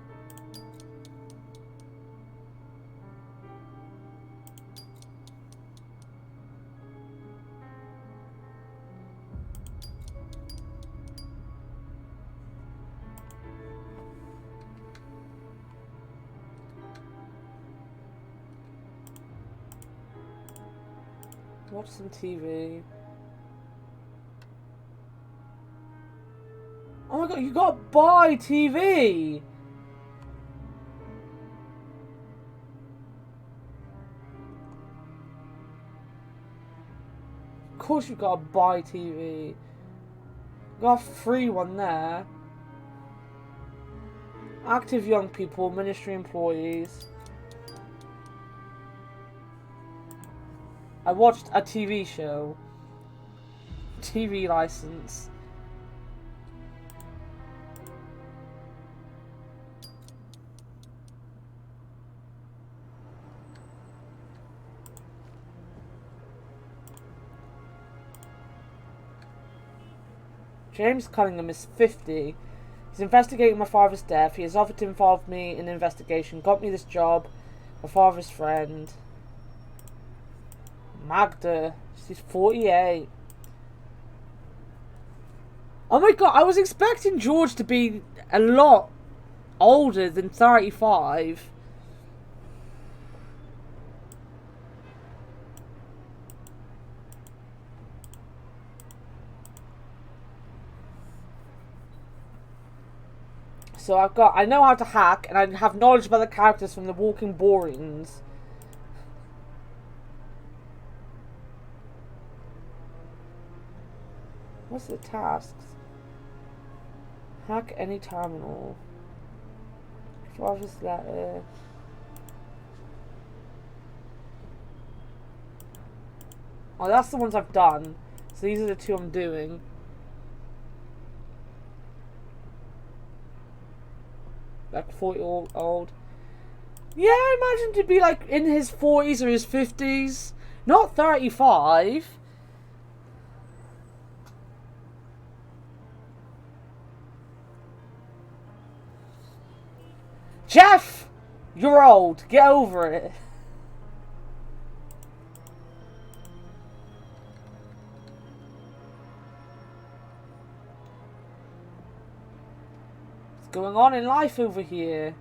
Speaker 1: Watch some TV. Oh my god, you gotta buy TV! Of course you gotta buy TV. Got a free one there. Active young people, ministry employees. I watched a TV show. TV license. James Cunningham is 50. He's investigating my father's death. He has offered to involve me in the investigation. Got me this job. My father's friend. Magda. She's 48. Oh my god, I was expecting George to be a lot older than 35. So I know how to hack, and I have knowledge about the characters from the Walking Borings. What's the tasks? Hack any terminal. Father's letter. Oh, that's the ones I've done. So these are the two I'm doing. Like 40-year-old. Yeah, I imagine to be like in his 40s or his 50s. Not 35. Jeff! You're old. Get over it. What's going on in life over here?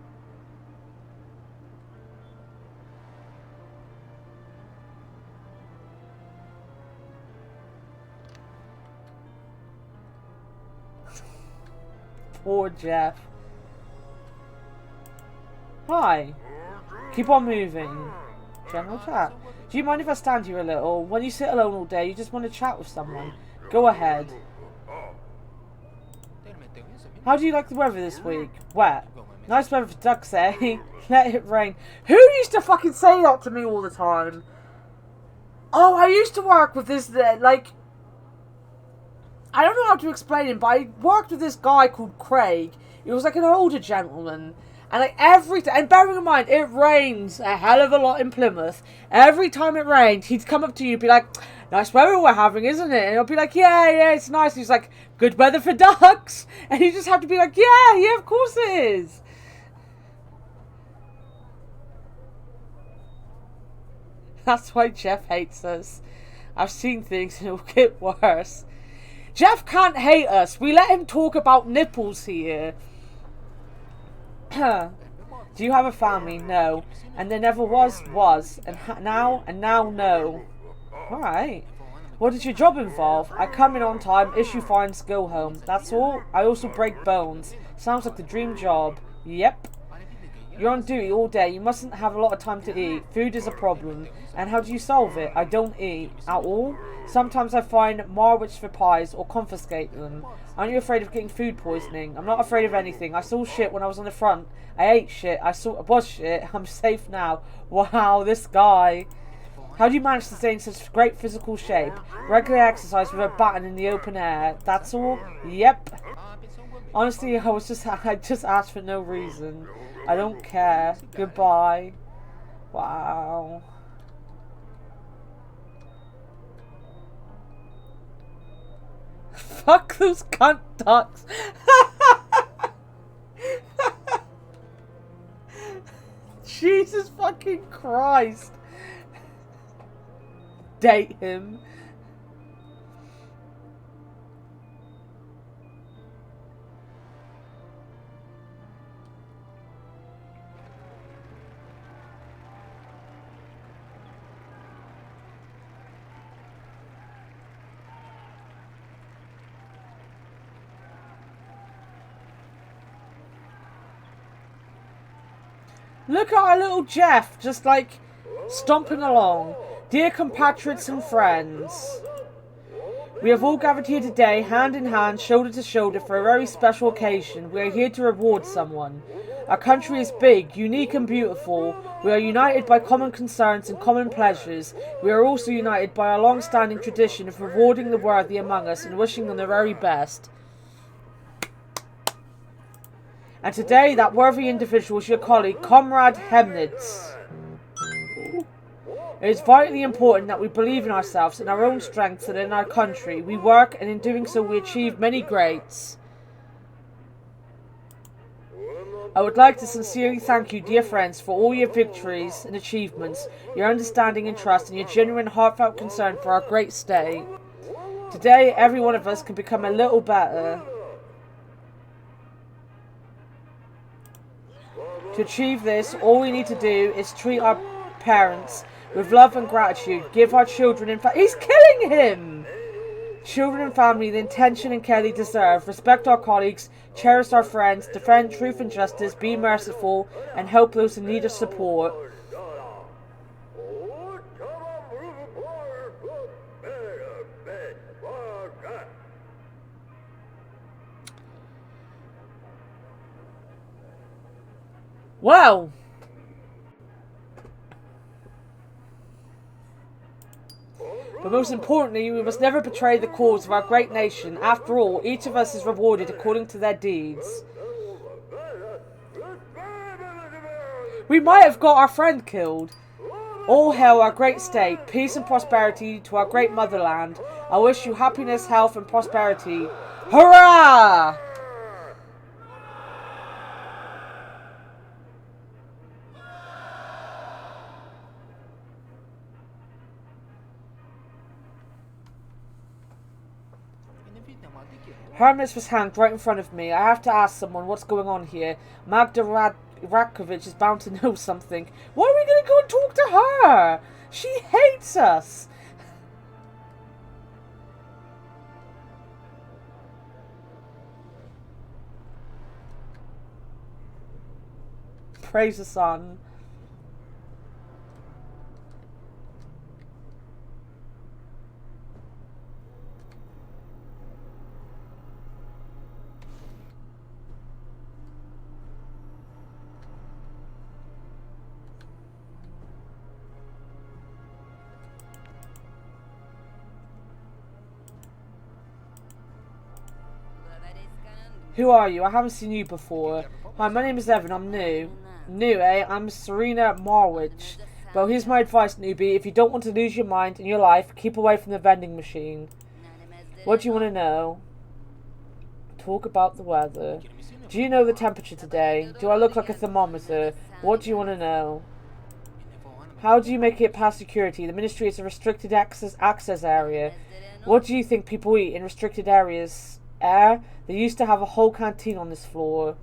Speaker 1: Poor Jeff. Hi. Keep on moving. General chat. Do you mind if I stand here a little? When you sit alone all day, you just want to chat with someone. Go ahead. How do you like the weather this week? Wet. Nice weather for ducks, eh? Let it rain. Who used to fucking say that to me all the time? Oh, I used to work with this, like... I don't know how to explain him, but I worked with this guy called Craig. He was like an older gentleman. And like and bearing in mind, it rains a hell of a lot in Plymouth. Every time it rained, he'd come up to you and be like, nice weather we're having, isn't it? And he'll be like, yeah, it's nice. And he's like, good weather for ducks. And you just have to be like, yeah, of course it is. That's why Jeff hates us. I've seen things and it'll get worse. Jeff can't hate us. We let him talk about nipples here. Do you have a family? No. And there never was. And now, no. Alright. What does your job involve? I come in on time, issue fines, go home. That's all? I also break bones. Sounds like the dream job. Yep. You're on duty all day. You mustn't have a lot of time to eat. Food is a problem. And how do you solve it? I don't eat. At all? Sometimes I find Marwich for pies or confiscate them. Aren't you afraid of getting food poisoning? I'm not afraid of anything. I saw shit when I was on the front. I ate shit. I was shit. I'm safe now. Wow, this guy. How do you manage to stay in such great physical shape? Regular exercise with a baton in the open air. That's all? Yep. Honestly, I just asked for no reason. I don't care. Goodbye. Wow. Fuck those cunt ducks. Jesus fucking Christ. Date him. Look at our little Jeff, just like stomping along. Dear compatriots and friends, we have all gathered here today, hand in hand, shoulder to shoulder, for a very special occasion. We are here to reward someone. Our country is big, unique and beautiful. We are united by common concerns and common pleasures. We are also united by our long-standing tradition of rewarding the worthy among us and wishing them the very best. And today, that worthy individual is your colleague, Comrade Hemnitz. It is vitally important that we believe in ourselves, in our own strengths, and in our country. We work, and in doing so, we achieve many greats. I would like to sincerely thank you, dear friends, for all your victories and achievements, your understanding and trust, and your genuine, heartfelt concern for our great state. Today, every one of us can become a little better. To achieve this, all we need to do is treat our parents with love and gratitude. Give our children and he's killing him! Children and family the attention and care they deserve. Respect our colleagues. Cherish our friends. Defend truth and justice. Be merciful. And help those in need of support. Well, but most importantly, we must never betray the cause of our great nation. After all, each of us is rewarded according to their deeds. We might have got our friend killed. All hail our great state. Peace and prosperity to our great motherland. I wish you happiness, health, and prosperity. Hurrah! Hermits was hanged right in front of me. I have to ask someone what's going on here. Magda Rakovich is bound to know something. Why are we going to go and talk to her? She hates us. Praise the sun. Who are you? I haven't seen you before. Hi, my name is Evan. I'm new. New, eh? I'm Serena Marwich. Well, here's my advice, newbie. If you don't want to lose your mind in your life, keep away from the vending machine. What do you want to know? Talk about the weather. Do you know the temperature today? Do I look like a thermometer? What do you want to know? How do you make it past security? The ministry is a restricted access area. What do you think people eat in restricted areas? Air? They used to have a whole canteen on this floor.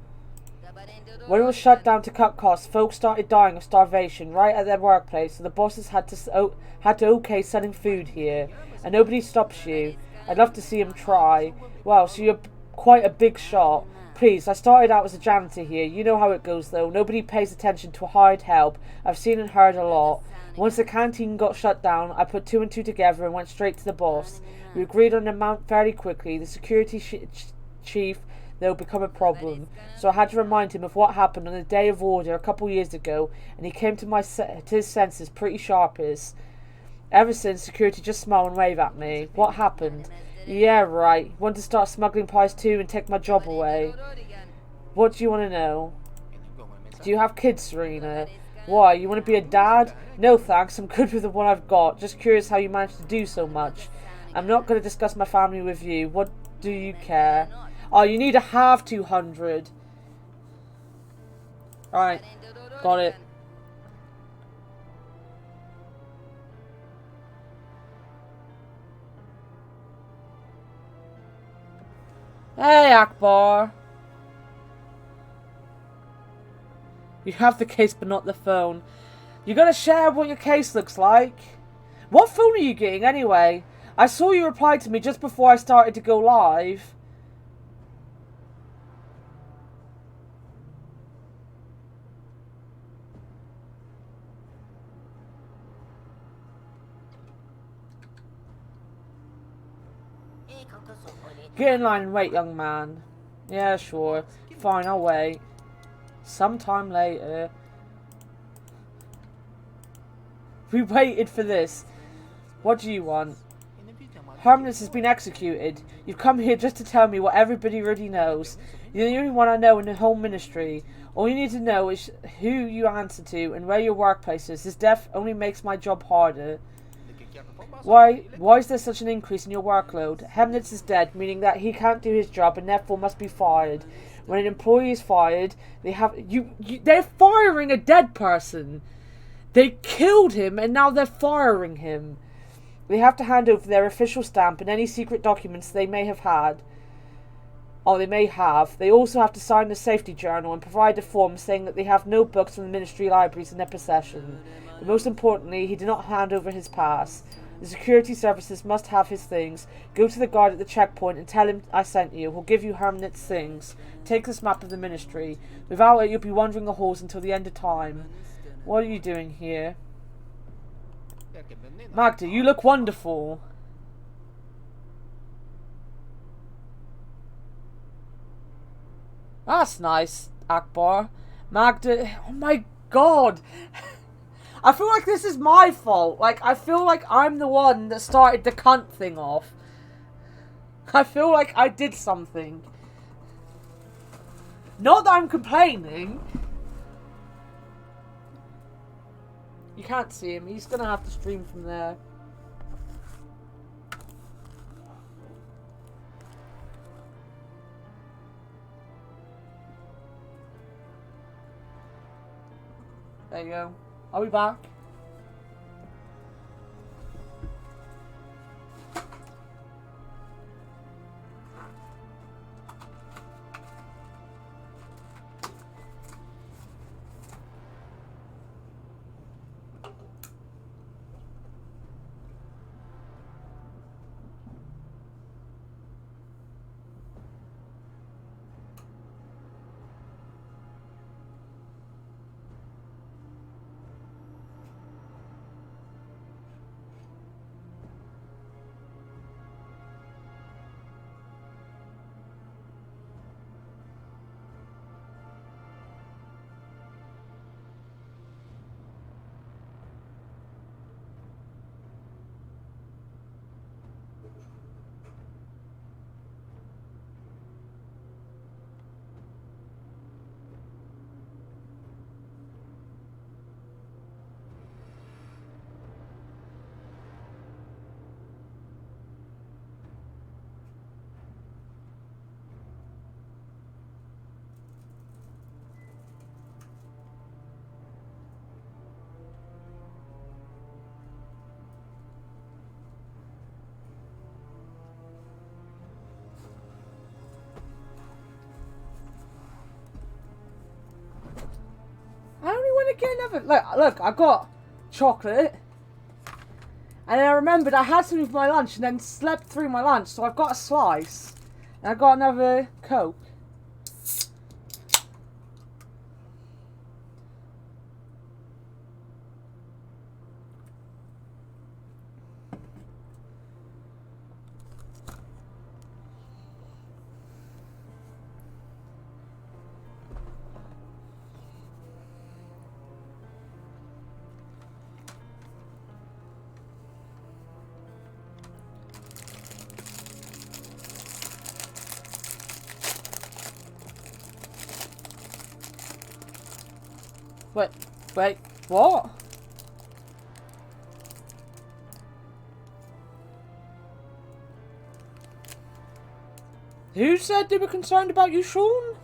Speaker 1: When it was shut down to cut costs, folks started dying of starvation right at their workplace, so the bosses had to okay selling food here. And nobody stops you. I'd love to see him try. Well, so you're quite a big shot. Please, I started out as a janitor here. You know how it goes, though. Nobody pays attention to hired help. I've seen and heard a lot. Once the canteen got shut down, I put 2 and 2 together and went straight to the boss. We agreed on an amount fairly quickly. The security chief, though, become a problem. So I had to remind him of what happened on the day of order a couple years ago, and he came to his senses pretty sharpish. Ever since, security just smile and wave at me. What happened? Yeah, right. Want to start smuggling pies too and take my job away. What do you want to know? Do you have kids, Serena? Why, you want to be a dad? No thanks, I'm good with the one I've got. Just curious how you managed to do so much. I'm not going to discuss my family with you. What do you care? Oh, you need to have 200. Alright, got it. Hey, Akbar. You have the case but not the phone. You gotta share what your case looks like. What phone are you getting anyway? I saw you reply to me just before I started to go live. Get in line and wait, young man. Yeah, sure. Fine, I'll wait. Sometime later. We waited for this. What do you want? Harmless has been executed. You've come here just to tell me what everybody already knows. You're the only one I know in the whole ministry. All you need to know is who you answer to and where your workplace is. His death only makes my job harder. Why is there such an increase in your workload? Hemnitz is dead, meaning that he can't do his job and therefore must be fired. When an employee is fired, they're firing a dead person. They killed him and now they're firing him. They have to hand over their official stamp and any secret documents they may have had. Or they may have. They also have to sign the safety journal and provide a form saying that they have no books from the ministry libraries in their possession. But most importantly, he did not hand over his pass. The security services must have his things. Go to the guard at the checkpoint and tell him I sent you. He'll give you Hamnet's things. Take this map of the ministry. Without it, you'll be wandering the halls until the end of time. What are you doing here? Magda, you look wonderful. That's nice, Akbar. Magda, oh my god. I feel like this is my fault. Like, I feel like I'm the one that started the cunt thing off. I feel like I did something. Not that I'm complaining. You can't see him. He's gonna have to stream from there. There you go. I'll be back. Get another. Look, I got chocolate, and then I remembered I had something for my lunch, and then slept through my lunch, so I've got a slice, and I got another Coke. Wait, what? Who said they were concerned about you, Sean?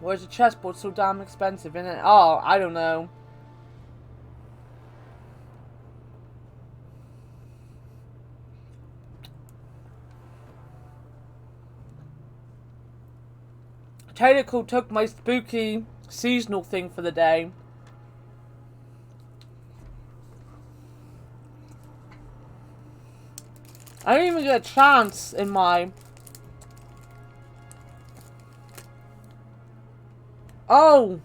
Speaker 1: Why is the chessboard so damn expensive, isn't it? Oh, I don't know. Technical took my spooky seasonal thing for the day. I didn't even get a chance in my... Oh.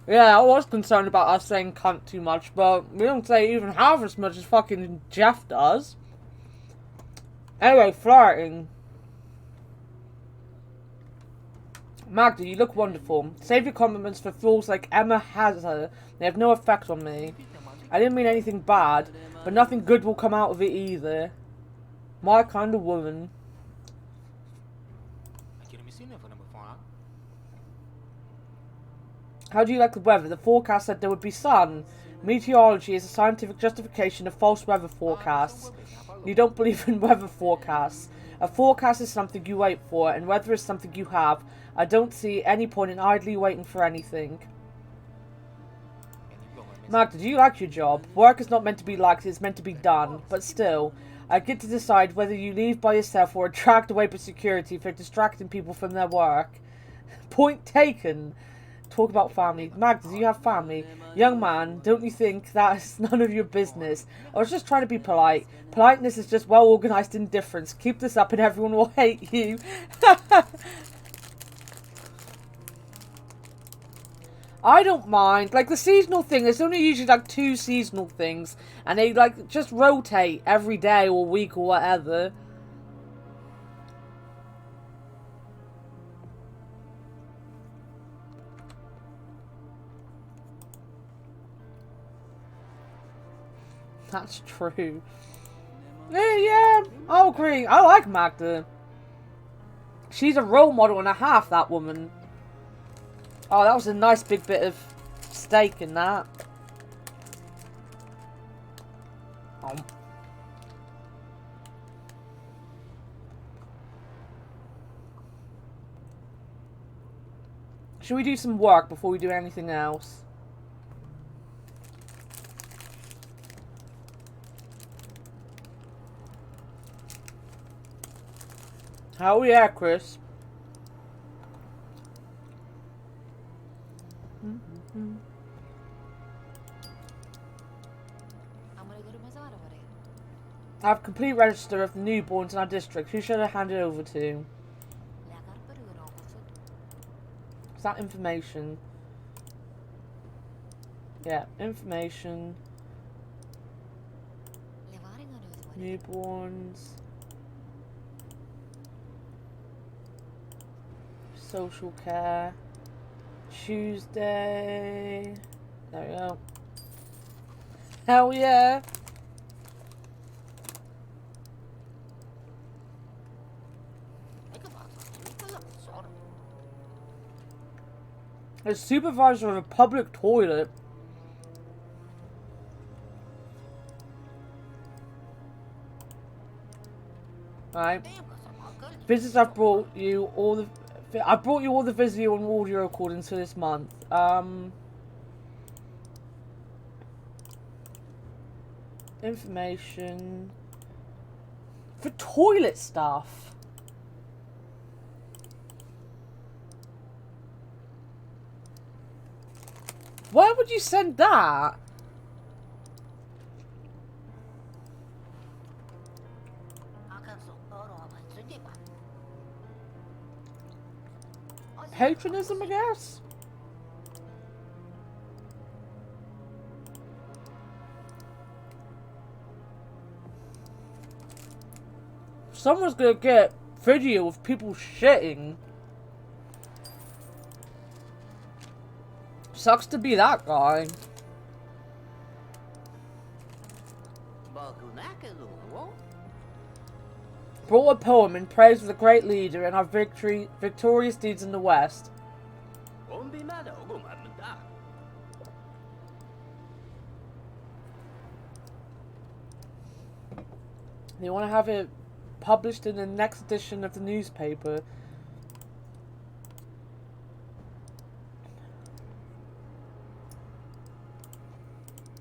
Speaker 1: Yeah, I was concerned about us saying cunt too much, but we don't say even half as much as fucking Jeff does. Anyway, flirting. Magda, you look wonderful. Save your compliments for fools like Emma Hazard. They have no effect on me. I didn't mean anything bad, but nothing good will come out of it either. My kind of woman. How do you like the weather? The forecast said there would be sun. Meteorology is a scientific justification of false weather forecasts. You don't believe in weather forecasts. A forecast is something you wait for, and weather is something you have. I don't see any point in idly waiting for anything. Magda, do you like your job? Work is not meant to be liked, it's meant to be done. But still, I get to decide whether you leave by yourself or attract away by security for distracting people from their work. Point taken. Talk about family. Magda, do you have family? Young man, don't you think that's none of your business? I was just trying to be polite. Politeness is just well-organised indifference. Keep this up and everyone will hate you. I don't mind. Like, the seasonal thing, there's only usually, like, 2 seasonal things. And they, like, just rotate every day or week or whatever. That's true. Yeah, I'll agree. I like Magda. She's a role model and a half, that woman. Oh, that was a nice big bit of steak in that. Should we do some work before we do anything else? Oh yeah, Chris. I have a complete register of the newborns in our district. Who should I hand it over to? Is that information? Yeah, information. Newborns. Social care. Tuesday. There we go. Hell yeah. A supervisor of a public toilet. Right. Visitors, I've brought you all the video and audio recordings for this month. Information for toilet stuff. Why would you send that? Patronism, I guess? Someone's gonna get video of people shitting. Sucks to be that guy. Brought a poem in praise of the great leader and our victorious deeds in the West. They want to have it published in the next edition of the newspaper.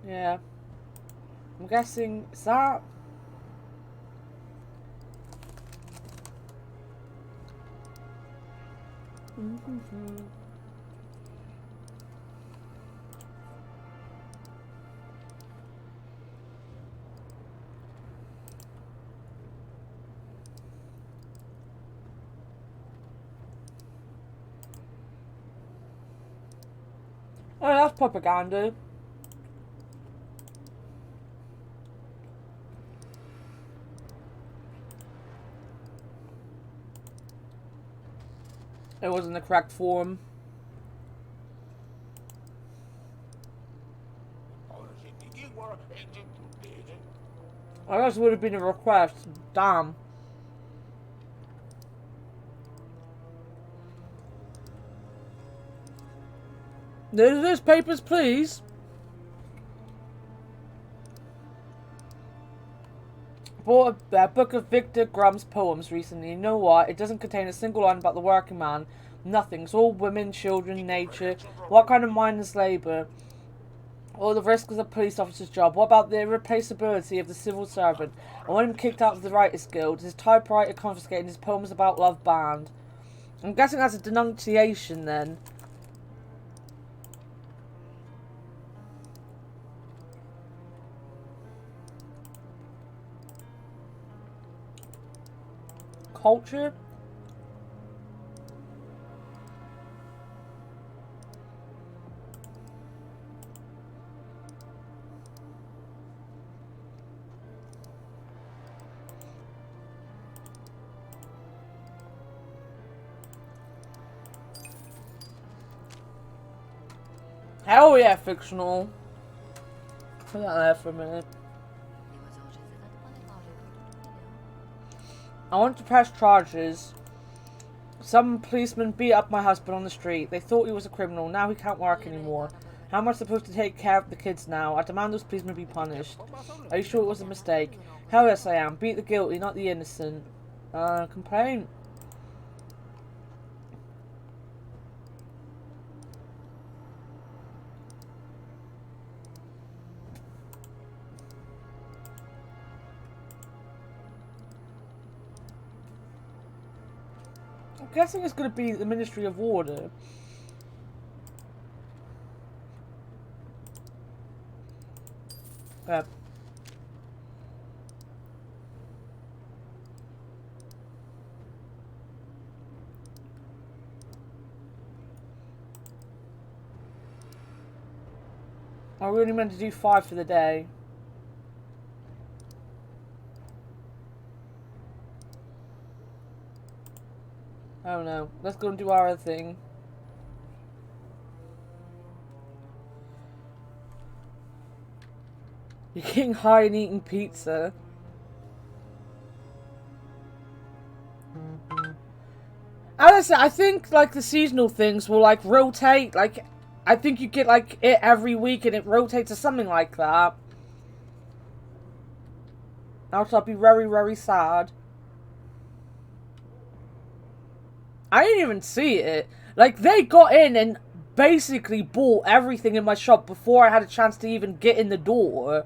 Speaker 1: Yeah. I'm guessing, is that? Oh, that's propaganda. It wasn't the correct form. I guess it would have been a request. Damn. There's papers, please. bought a book of Victor Grumm's poems recently. You know what? It doesn't contain a single line about the working man. Nothing. It's all women, children, nature. What kind of mindless labour? Or the risk of the police officer's job. What about the irreplaceability of the civil servant? I want him kicked out of the Writers' Guild. His typewriter confiscated. His poems about love banned. I'm guessing that's a denunciation then. Culture? Hell yeah, fictional. Put that there for a minute. I want to press charges. Some policemen beat up my husband on the street. They thought he was a criminal. Now he can't work anymore. How am I supposed to take care of the kids now? I demand those policemen be punished. Are you sure it was a mistake? Hell yes I am. Beat the guilty, not the innocent. Complaint. I'm guessing it's going to be the Ministry of Water. Yep. I really meant to do 5 for the day. Oh no. Let's go and do our other thing. You're getting high and eating pizza. Honestly, I think like the seasonal things will like rotate. Like, I think you get like it every week and it rotates or something like that. Else I'll be very, very sad. I didn't even see it. Like, they got in and basically bought everything in my shop before I had a chance to even get in the door.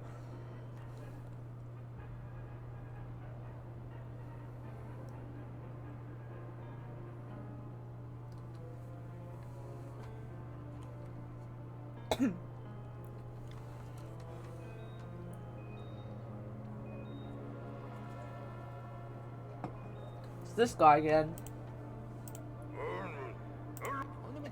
Speaker 1: It's this guy again.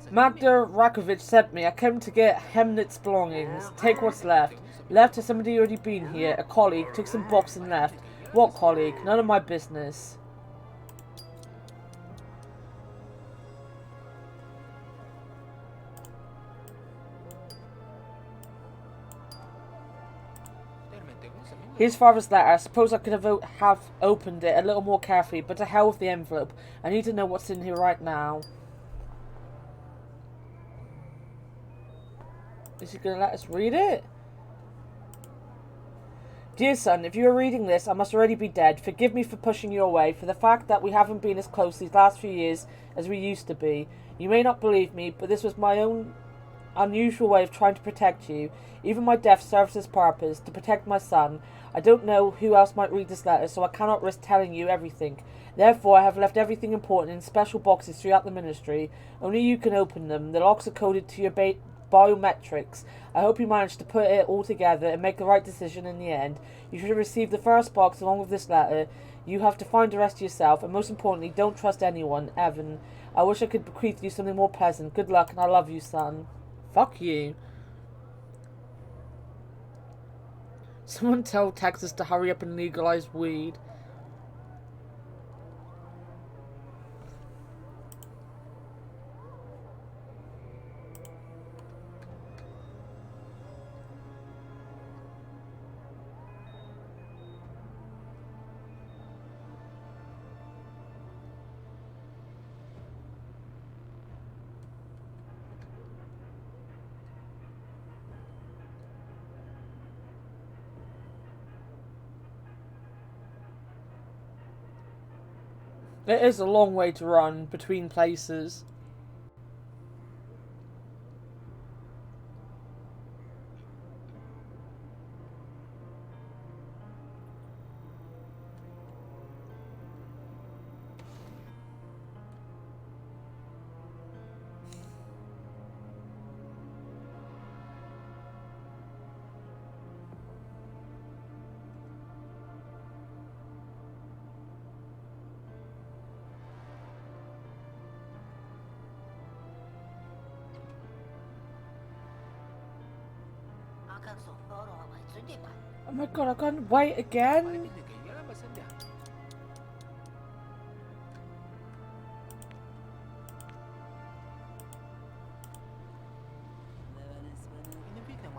Speaker 1: Magda Rakovic sent me. I came to get Hemnit's belongings. Take what's left. Left has somebody already been here. A colleague took some box and left. What colleague? None of my business. Here's father's letter. I suppose I could have opened it a little more carefully, but to hell with the envelope. I need to know what's in here right now. Is he going to let us read it? Dear son, if you are reading this, I must already be dead. Forgive me for pushing you away, for the fact that we haven't been as close these last few years as we used to be. You may not believe me, but this was my own unusual way of trying to protect you. Even my death serves this purpose, to protect my son. I don't know who else might read this letter, so I cannot risk telling you everything. Therefore, I have left everything important in special boxes throughout the ministry. Only you can open them. The locks are coded to your biometrics. I hope you managed to put it all together and make the right decision in the end. You should have received the first box along with this letter. You have to find the rest yourself, and most importantly, don't trust anyone. Evan. I wish I could bequeath you something more pleasant. Good luck, and I love you, son. Fuck you. Someone tell Texas to hurry up and legalize weed. It is a long way to run between places. Oh my god, I can't wait again.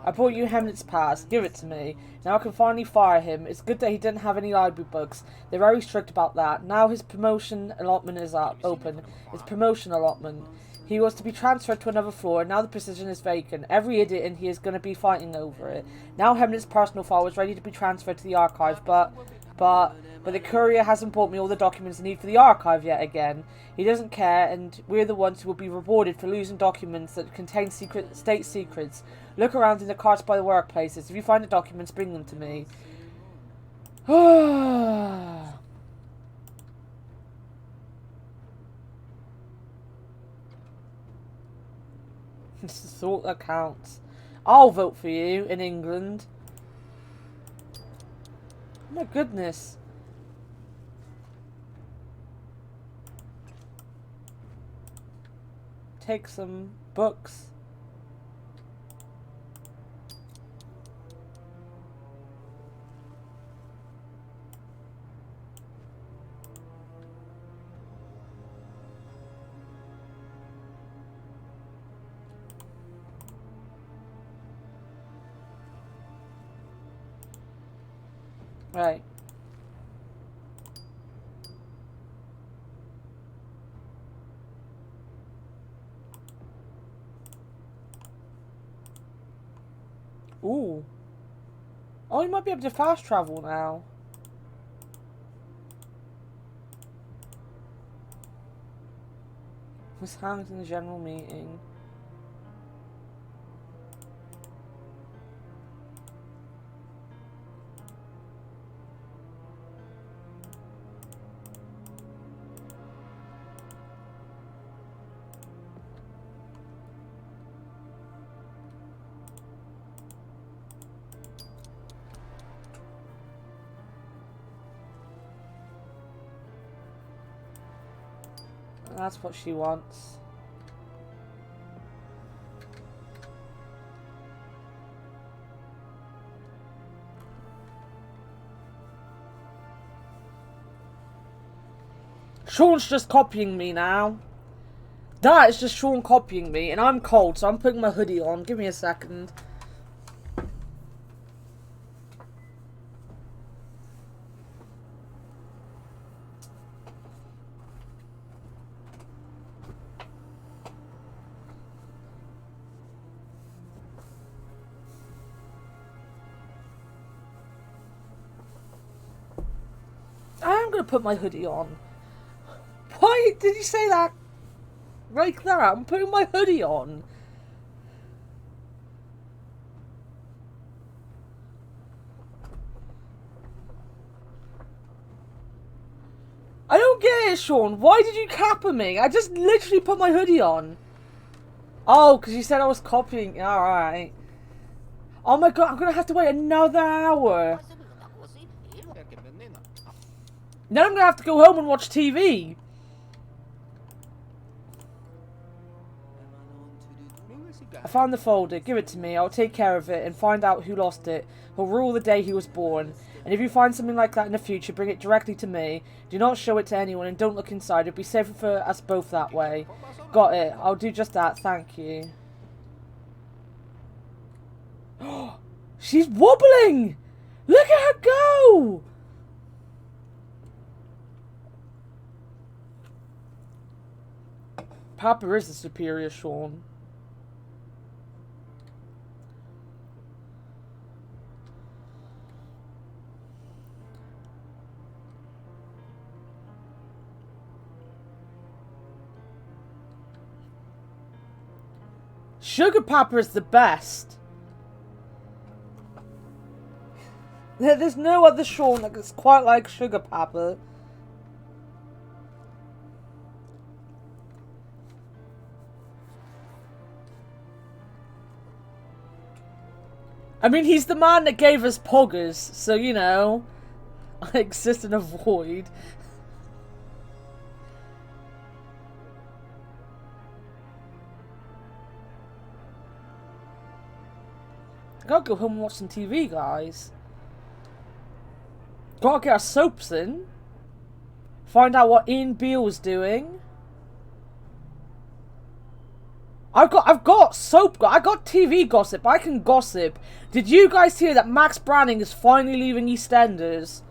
Speaker 1: I brought you Hamlet's pass. Give it to me. Now I can finally fire him. It's good that he didn't have any library books. They're very strict about that. Now his promotion allotment is open. His promotion allotment. He was to be transferred to another floor, and now the position is vacant. Every idiot in here is going to be fighting over it. Now Hamlet's personal file is ready to be transferred to the archive, but the courier hasn't brought me all the documents I need for the archive yet again. He doesn't care, and we're the ones who will be rewarded for losing documents that contain state secrets. Look around in the carts by the workplaces. If you find the documents, bring them to me. It's the thought that counts. I'll vote for you in England. Oh my goodness. Take some books. Right. Ooh. Oh, you might be able to fast travel now. Miss Hamilton's general meeting. That's what she wants. Sean's just copying me now. That is just Sean copying me, and I'm cold, so I'm putting my hoodie on. Give me a second. I'm gonna put my hoodie on. Why did you say that like that? I'm putting my hoodie on. I don't get it, Sean. Why did you capper me? I just literally put my hoodie on. Oh, because you said I was copying. Alright. Oh my god, I'm gonna have to wait another hour. Then I'm gonna have to go home and watch TV. I found the folder. Give it to me. I'll take care of it and find out who lost it. He'll rule the day he was born. And if you find something like that in the future, bring it directly to me. Do not show it to anyone and don't look inside. It'll be safer for us both that way. Got it. I'll do just that. Thank you. She's wobbling! Look at her go! Papa is the superior, Sean. Sugar Papa is the best. There's no other Sean that's quite like Sugar Papa. I mean, he's the man that gave us Poggers, so, you know, I exist in a void. I gotta go home and watch some TV, guys. Gotta get our soaps in. Find out what Ian Beale's doing. I've got soap. I got TV gossip. I can gossip. Did you guys hear that Max Branning is finally leaving EastEnders?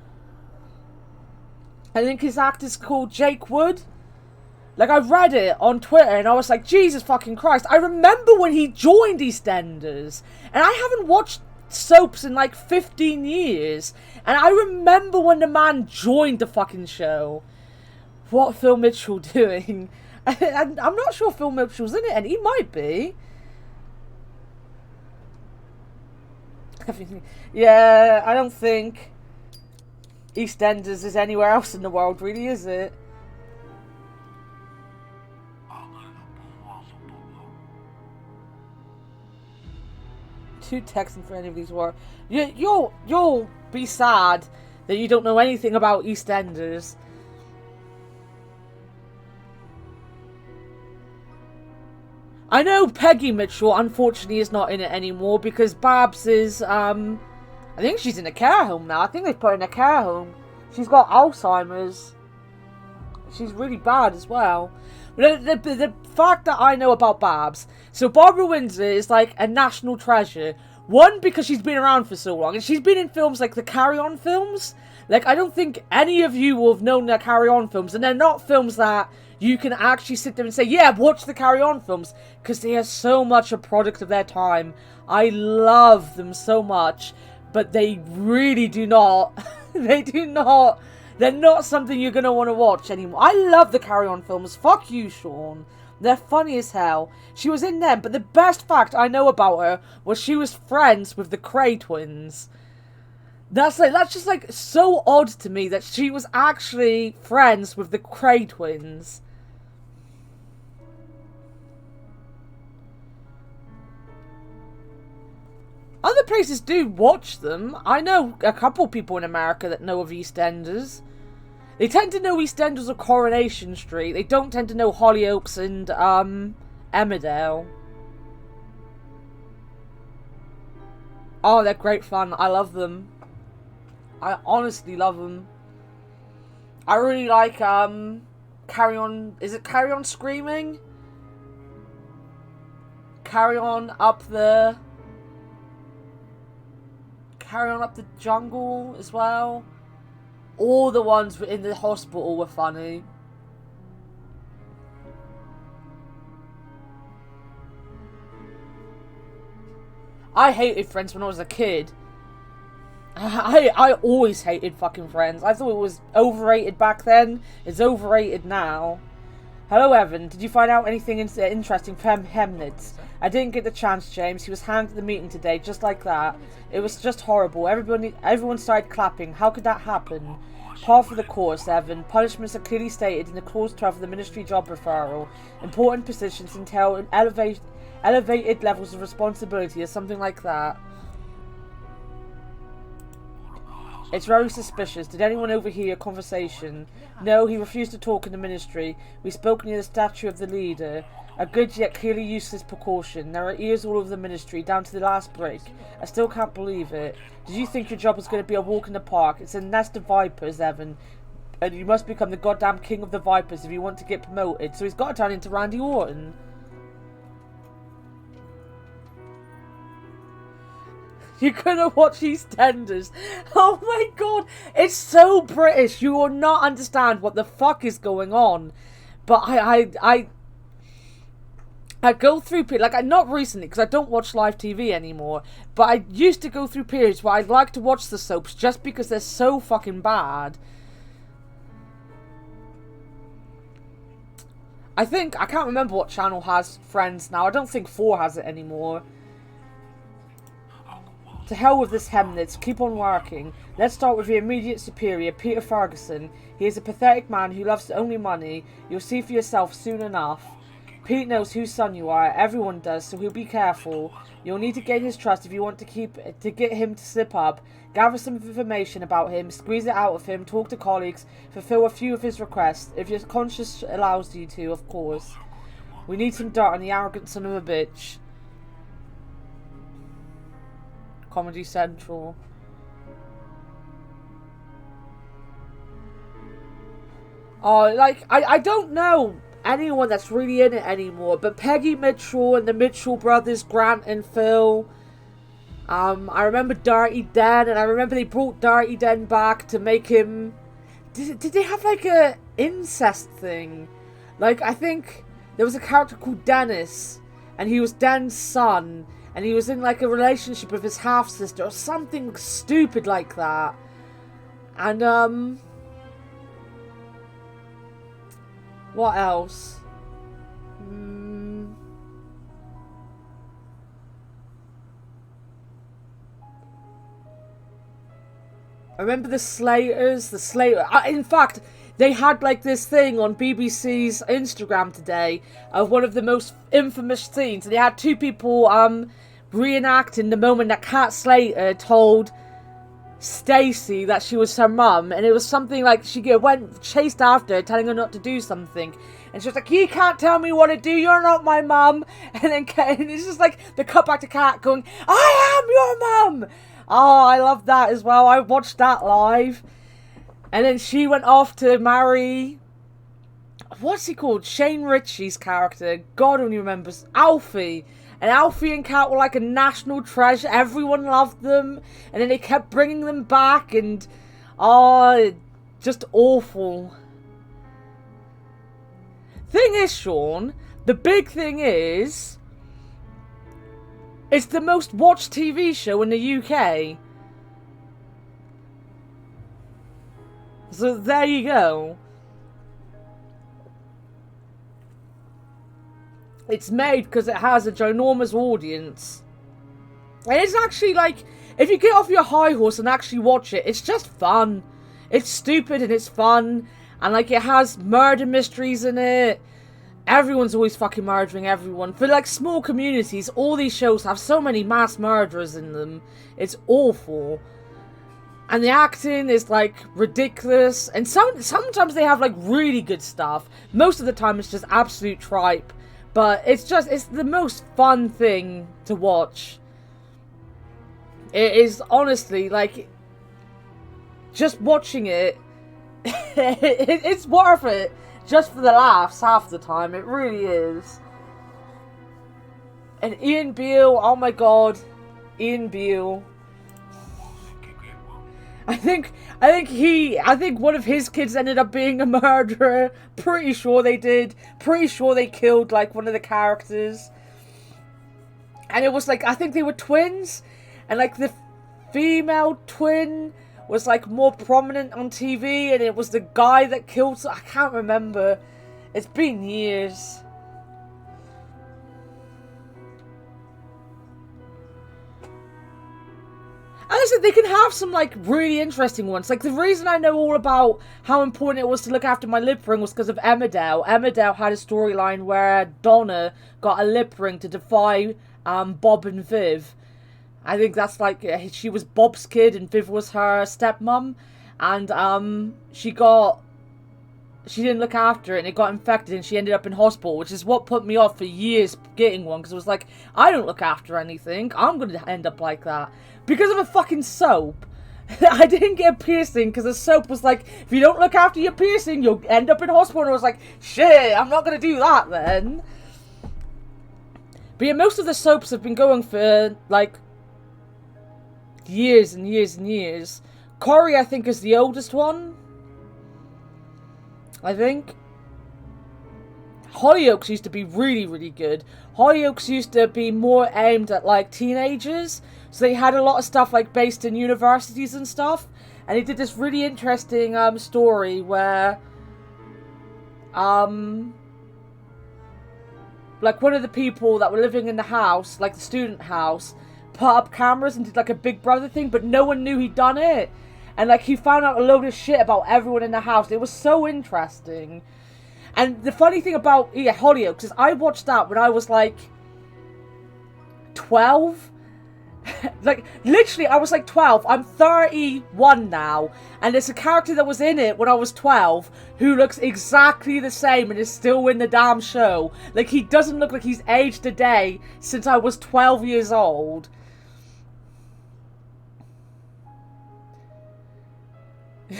Speaker 1: I think his act is called Jake Wood. Like, I read it on Twitter and I was like, Jesus fucking Christ. I remember when he joined EastEnders. And I haven't watched soaps in like 15 years. And I remember when the man joined the fucking show. What Phil Mitchell doing? I'm not sure Phil Mitchell's in it, and he might be. Yeah, I don't think EastEnders is anywhere else in the world, really, is it? Too Texan for any of these words. You'll be sad that you don't know anything about EastEnders. I know Peggy Mitchell, unfortunately, is not in it anymore because Babs is, I think she's in a care home now. I think they've put her in a care home. She's got Alzheimer's. She's really bad as well. But the fact that I know about Babs, so Barbara Windsor is like a national treasure. One, because she's been around for so long, and she's been in films like the Carry On films. Like, I don't think any of you will have known the Carry On films, and they're not films that you can actually sit there and say, yeah, watch the Carry On films, because they are so much a product of their time. I love them so much, but they really do not, they're not something you're going to want to watch anymore. I love the Carry On films. Fuck you, Sean. They're funny as hell. She was in them, but the best fact I know about her was she was friends with the Cray twins. That's just like so odd to me that she was actually friends with the Cray twins. Other places do watch them. I know a couple people in America that know of EastEnders. They tend to know EastEnders or Coronation Street. They don't tend to know Hollyoaks and Emmerdale. Oh, they're great fun. I love them. I honestly love them. I really like Carry On. Is it Carry On Screaming? Carry On Up the Jungle as well. All the ones in the hospital were funny. I hated Friends when I was a kid. I always hated fucking Friends. I thought it was overrated back then. It's overrated now. Hello, Evan. Did you find out anything interesting from Hemnitz? I didn't get the chance, James. He was hanged at the meeting today, just like that. It was just horrible. Everyone started clapping. How could that happen? Par for the course, Evan. Punishments are clearly stated in the Clause 12 of the Ministry Job Referral. Important positions entail elevated levels of responsibility or something like that. It's very suspicious. Did anyone overhear your conversation? No, he refused to talk in the ministry. We spoke near the statue of the leader. A good yet clearly useless precaution. There are ears all over the ministry, down to the last brick. I still can't believe it. Did you think your job was going to be a walk in the park? It's a nest of vipers, Evan. And you must become the goddamn king of the vipers if you want to get promoted. So he's got to turn into Randy Orton. You're gonna watch EastEnders. Oh my god. It's so British. You will not understand what the fuck is going on. But I go through, like, not recently, because I don't watch live TV anymore, but I used to go through periods where I'd like to watch the soaps just because they're so fucking bad. I can't remember what channel has Friends now. I don't think 4 has it anymore. To hell with this Hemnitz, keep on working. Let's start with your immediate superior, Peter Ferguson. He is a pathetic man who loves only money. You'll see for yourself soon enough. Pete knows whose son you are, everyone does, so he'll be careful. You'll need to gain his trust if you want to get him to slip up. Gather some information about him, squeeze it out of him, talk to colleagues, fulfill a few of his requests, if your conscience allows you to, of course. We need some dirt on the arrogant son of a bitch. Comedy Central. Oh, like, I don't know anyone that's really in it anymore, but Peggy Mitchell and the Mitchell brothers, Grant and Phil. I remember Dirty Den, and I remember they brought Dirty Den back to make him... Did they have, like, a incest thing? Like, I think there was a character called Dennis, and he was Den's son, and he was in, like, a relationship with his half-sister, or something stupid like that. And, what else? I remember the Slaters, in fact, they had like this thing on BBC's Instagram today of one of the most infamous scenes. And they had 2 people reenacting the moment that Kat Slater told Stacey that she was her mum, and it was something like she chased after her, telling her not to do something, and she was like, "You can't tell me what to do, you're not my mum." And then and it's just like the cut back to Kat going, "I am your mum." Oh, I love that as well. I watched that live. And then she went off to marry, what's he called? Shane Ritchie's character. God only remembers. Alfie. And Alfie and Kat were like a national treasure. Everyone loved them. And then they kept bringing them back. And, oh, just awful. Thing is, Sean, the big thing is, it's the most watched TV show in the UK. So there you go. It's made because it has a ginormous audience. And it's actually like, if you get off your high horse and actually watch it, it's just fun. It's stupid and it's fun. And like, it has murder mysteries in it. Everyone's always fucking murdering everyone. For like small communities, all these shows have so many mass murderers in them. It's awful. And the acting is like ridiculous. And sometimes they have like really good stuff. Most of the time it's just absolute tripe. But it's the most fun thing to watch. It is honestly like, just watching it, it's worth it. Just for the laughs half the time. It really is. And Ian Beale, oh my god. Ian Beale. I think one of his kids ended up being a murderer. Pretty sure they did. Pretty sure they killed like one of the characters. And it was like, I think they were twins. And like the female twin was like more prominent on TV, and it was the guy that killed. I can't remember. It's been years. And listen, they can have some like really interesting ones. Like the reason I know all about how important it was to look after my lip ring was because of Emmerdale. Emmerdale had a storyline where Donna got a lip ring to defy Bob and Viv. I think that's like, she was Bob's kid and Viv was her stepmom. And she didn't look after it and it got infected and she ended up in hospital, which is what put me off for years getting one. Because it was like, I don't look after anything. I'm going to end up like that. Because of a fucking soap. I didn't get a piercing because the soap was like, if you don't look after your piercing, you'll end up in hospital. And I was like, shit, I'm not going to do that then. But yeah, most of the soaps have been going for like years and years and years. Corrie, I think, is the oldest one. I think. Hollyoaks used to be really, really good. Hollyoaks used to be more aimed at like teenagers. So they had a lot of stuff like based in universities and stuff. And they did this really interesting story where like, one of the people that were living in the house, like the student house, put up cameras and did like a Big Brother thing, but no one knew he'd done it. And like, he found out a load of shit about everyone in the house. It was so interesting. And the funny thing about Hollyoaks is I watched that when I was like 12. Like, literally, I was like 12. I'm 31 now. And there's a character that was in it when I was 12 who looks exactly the same and is still in the damn show. Like, he doesn't look like he's aged a day since I was 12 years old.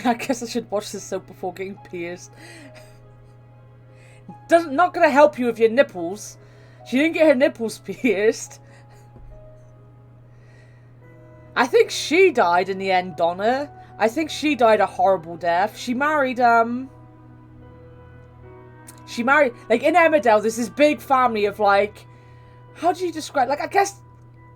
Speaker 1: I guess I should watch this soap before getting pierced. Not gonna help you with your nipples. She didn't get her nipples pierced. I think she died in the end, Donna. I think she died a horrible death. She married, like, in Emmerdale, there's this big family of, like, how do you describe, like, I guess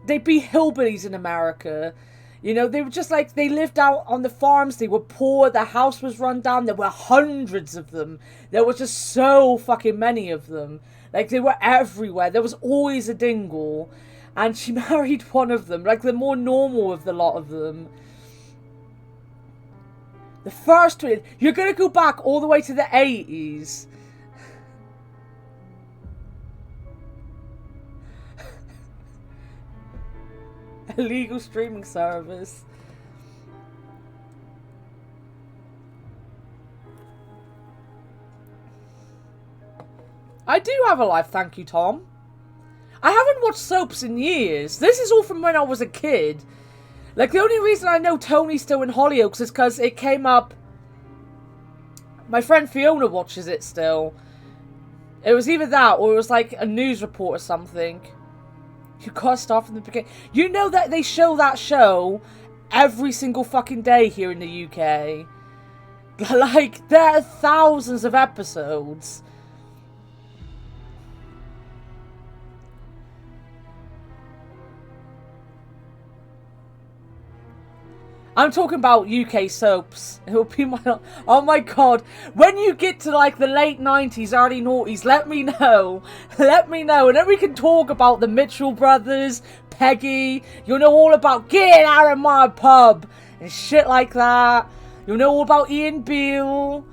Speaker 1: they'd be hillbillies in America. You know, they were just, like, they lived out on the farms, they were poor, their house was run down, there were hundreds of them. There was just so fucking many of them. Like, they were everywhere. There was always a dingle. And she married one of them, like the more normal of the lot of them. The first one, you're going to go back all the way to the 80s. Illegal streaming service. I do have a life, thank you, Tom. I haven't watched soaps in years. This is all from when I was a kid. Like, the only reason I know Tony's still in Hollyoaks is because it came up. My friend Fiona watches it still. It was either that or it was like a news report or something. You gotta start from the beginning. You know that they show that show every single fucking day here in the UK. Like, there are thousands of episodes. I'm talking about UK soaps. It will be my... Oh my god. When you get to like the late 90s, early noughties, let me know. Let me know. And then we can talk about the Mitchell brothers, Peggy. You'll know all about Get Out of My Pub and shit like that. You'll know all about Ian Beale.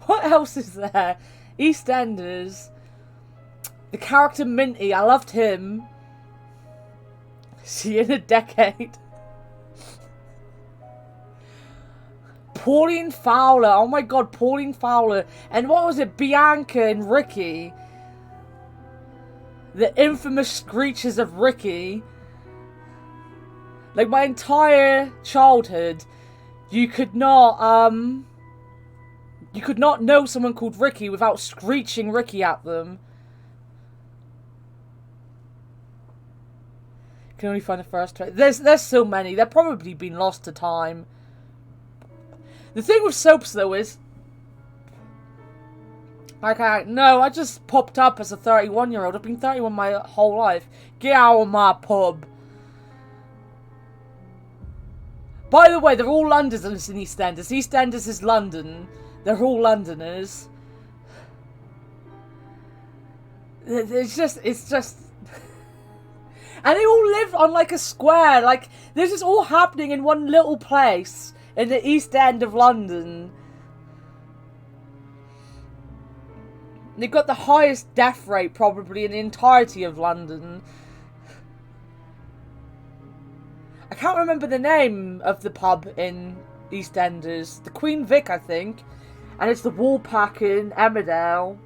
Speaker 1: What else is there? EastEnders. The character Minty. I loved him. See you in a decade. Pauline Fowler. Oh my god, Pauline Fowler. And what was it? Bianca and Ricky. The infamous screeches of Ricky. Like, my entire childhood, you could not know someone called Ricky without screeching Ricky at them. Can only find the first 20. There's so many. They've probably been lost to time. The thing with soaps, though, is... Like, I just popped up as a 31-year-old. I've been 31 my whole life. Get out of my pub. By the way, they're all Londoners in EastEnders. EastEnders is London. They're all Londoners. It's just... And they all live on like a square. Like, this is all happening in one little place in the East End of London. They've got the highest death rate probably in the entirety of London. I can't remember the name of the pub in EastEnders. The Queen Vic, I think. And it's the Woolpack in Emmerdale.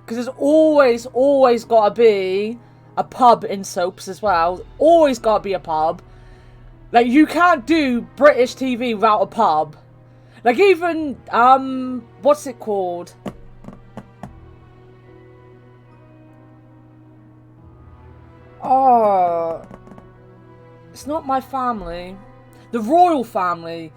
Speaker 1: Because there's always got to be a pub in soaps as well. Always got to be a pub. Like, you can't do British TV without a pub. Like, even, what's it called? Oh, it's not My Family. The Royal Family.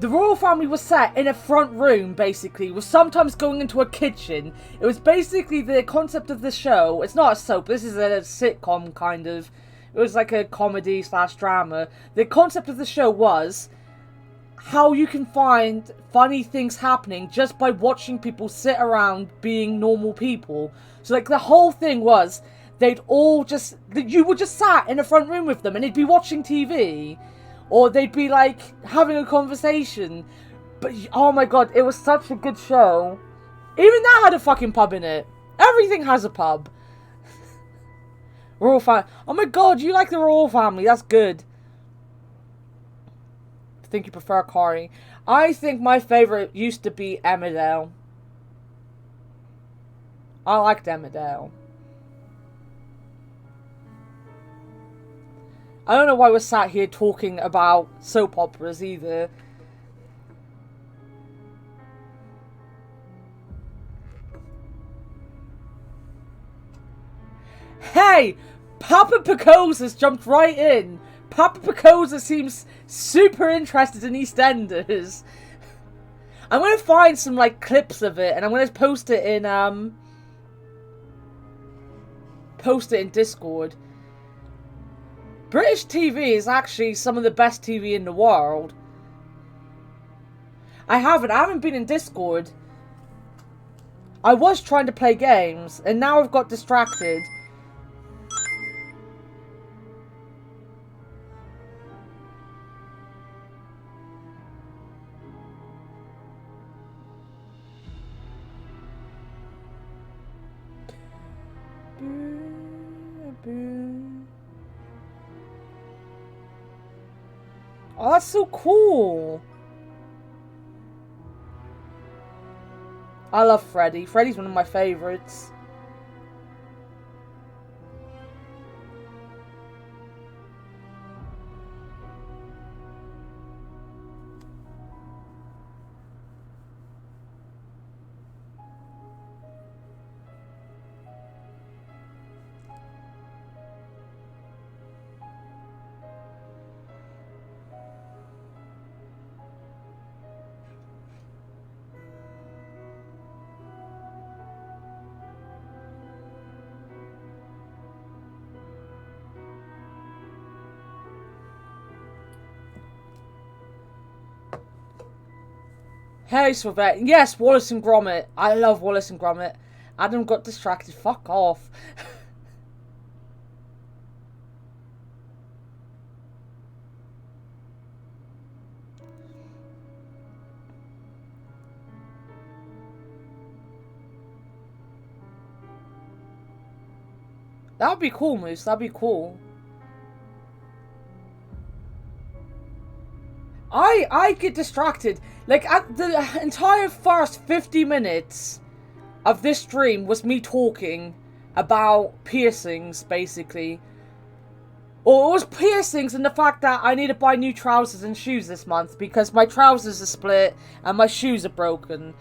Speaker 1: The royal family was set in a front room, basically, was sometimes going into a kitchen. It was basically the concept of the show. It's not a soap, this is a sitcom, kind of. It was like a comedy/drama. The concept of the show was how you can find funny things happening just by watching people sit around being normal people. So like the whole thing was, they'd all just, you would just sat in the front room with them and they'd be watching TV. Or they'd be like having a conversation. But oh my god, it was such a good show. Even that had a fucking pub in it. Everything has a pub. Royal Family. Oh my god, you like the Royal Family. That's good. I think you prefer Corrie. I think my favourite used to be Emmerdale. I liked Emmerdale. I don't know why we're sat here talking about soap operas either. Hey! Papa Picosa jumped right in. Papa Picosa seems super interested in EastEnders. I'm gonna find some like clips of it and I'm gonna post it in Discord. British TV is actually some of the best TV in the world. I haven't been in Discord. I was trying to play games and now I've got distracted. Oh, that's so cool. I love Freddy. Freddy's one of my favorites. Hey, Sylvette. Yes, Wallace and Gromit. I love Wallace and Gromit. Adam got distracted. Fuck off. That would be cool, Moose. That'd be cool. I get distracted. Like, at the entire first 50 minutes of this stream was me talking about piercings, basically. Or it was piercings and the fact that I need to buy new trousers and shoes this month because my trousers are split and my shoes are broken.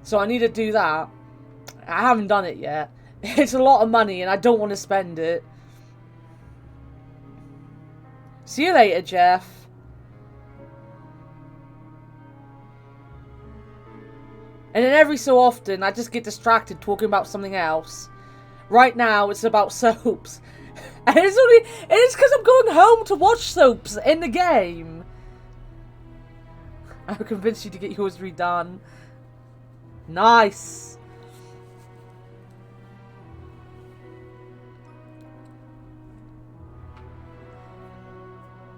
Speaker 1: So I need to do that. I haven't done it yet. It's a lot of money and I don't want to spend it. See you later, Jeff. And then every so often, I just get distracted talking about something else. Right now, it's about soaps. And it's because I'm going home to watch soaps in the game. I'll convince you to get yours redone. Nice.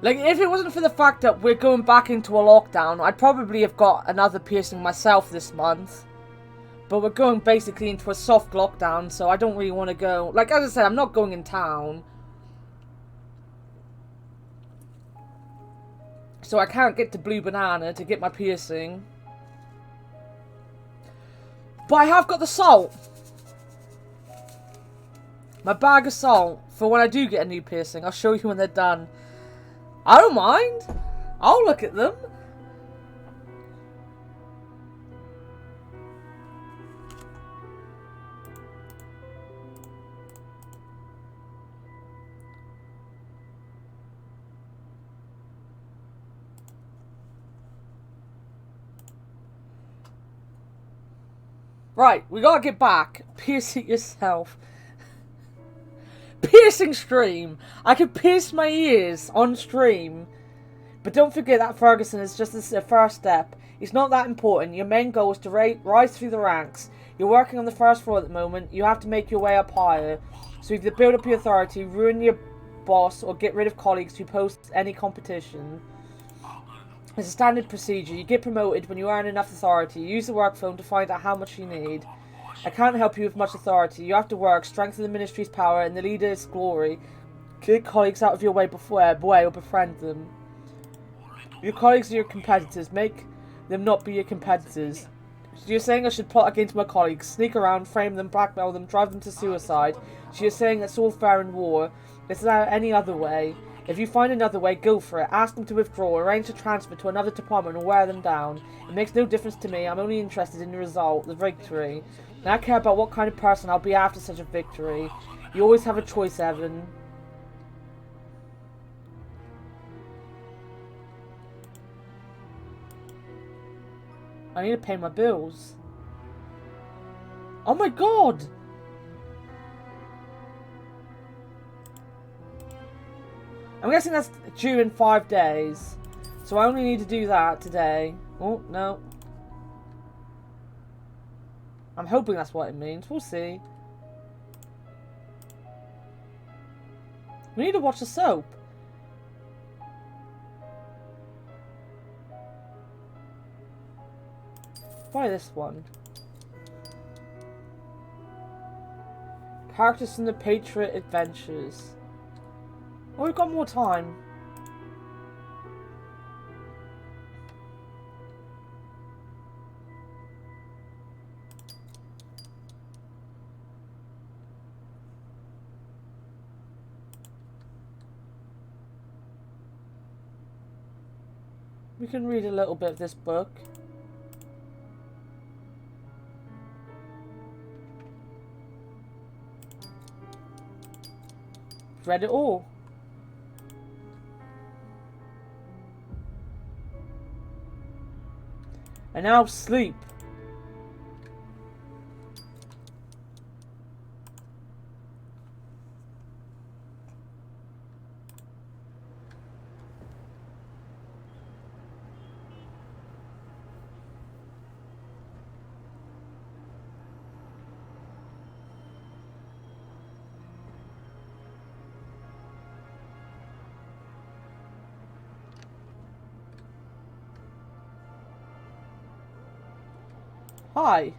Speaker 1: Like, if it wasn't for the fact that we're going back into a lockdown, I'd probably have got another piercing myself this month. But we're going basically into a soft lockdown, so I don't really want to go. Like, as I said, I'm not going in town. So I can't get to Blue Banana to get my piercing. But I have got the salt. My bag of salt for when I do get a new piercing. I'll show you when they're done. I don't mind. I'll look at them. Right, we gotta get back. Pierce it yourself. Piercing stream. I can pierce my ears on stream. But don't forget that Ferguson is just the first step. It's not that important. Your main goal is to rise through the ranks. You're working on the first floor at the moment. You have to make your way up higher. So either build up your authority, ruin your boss, or get rid of colleagues who pose any competition. It's a standard procedure. You get promoted when you earn enough authority. You use the work phone to find out how much you need. I can't help you with much authority. You have to work, strengthen the ministry's power and the leader's glory. Get colleagues out of your way or befriend them. Your colleagues are your competitors. Make them not be your competitors. So you're saying I should plot against my colleagues, sneak around, frame them, blackmail them, drive them to suicide. So you're saying that's all fair in war. Is there any other way? If you find another way, go for it. Ask them to withdraw, arrange a transfer to another department, or wear them down. It makes no difference to me. I'm only interested in the result, the victory. And I care about what kind of person I'll be after such a victory. You always have a choice, Evan. I need to pay my bills. Oh my god! I'm guessing that's due in 5 days. So I only need to do that today. Oh, no. I'm hoping that's what it means. We'll see. We need to watch the soap. Buy this one. Characters from the Patriot Adventures. Oh, we've got more time. We can read a little bit of this book. Read it all. And now sleep. Hi.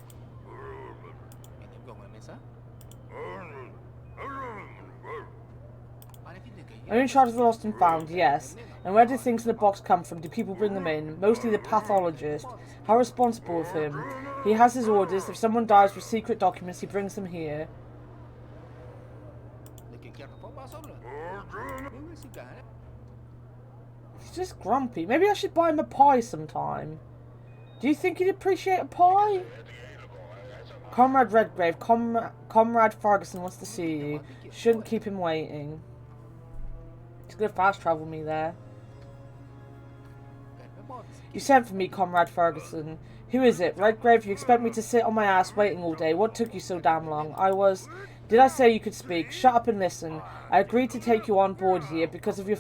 Speaker 1: Are you in charge of the lost and found? Yes. And where do things in the box come from? Do people bring them in? Mostly the pathologist. How responsible of him. He has his orders. If someone dies with secret documents, he brings them here. He's just grumpy. Maybe I should buy him a pie sometime. Do you think he'd appreciate a pie? Comrade Redgrave, Comrade Ferguson wants to see you. Shouldn't keep him waiting. He's gonna fast travel me there. You sent for me, Comrade Ferguson. Who is it? Redgrave, you expect me to sit on my ass waiting all day? What took you so damn long? Did I say you could speak? Shut up and listen. I agreed to take you on board here because your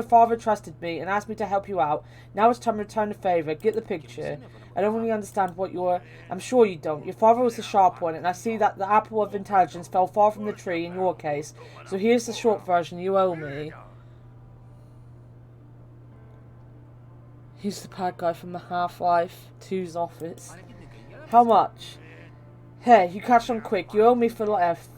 Speaker 1: father trusted me and asked me to help you out. Now it's time to return the favour. Get the picture. I don't really understand what I'm sure you don't. Your father was the sharp one, and I see that the apple of intelligence fell far from the tree in your case. So here's the short version you owe me. He's the bad guy from the Half-Life 2's office. How much? Hey, you catch on quick. You owe me for life.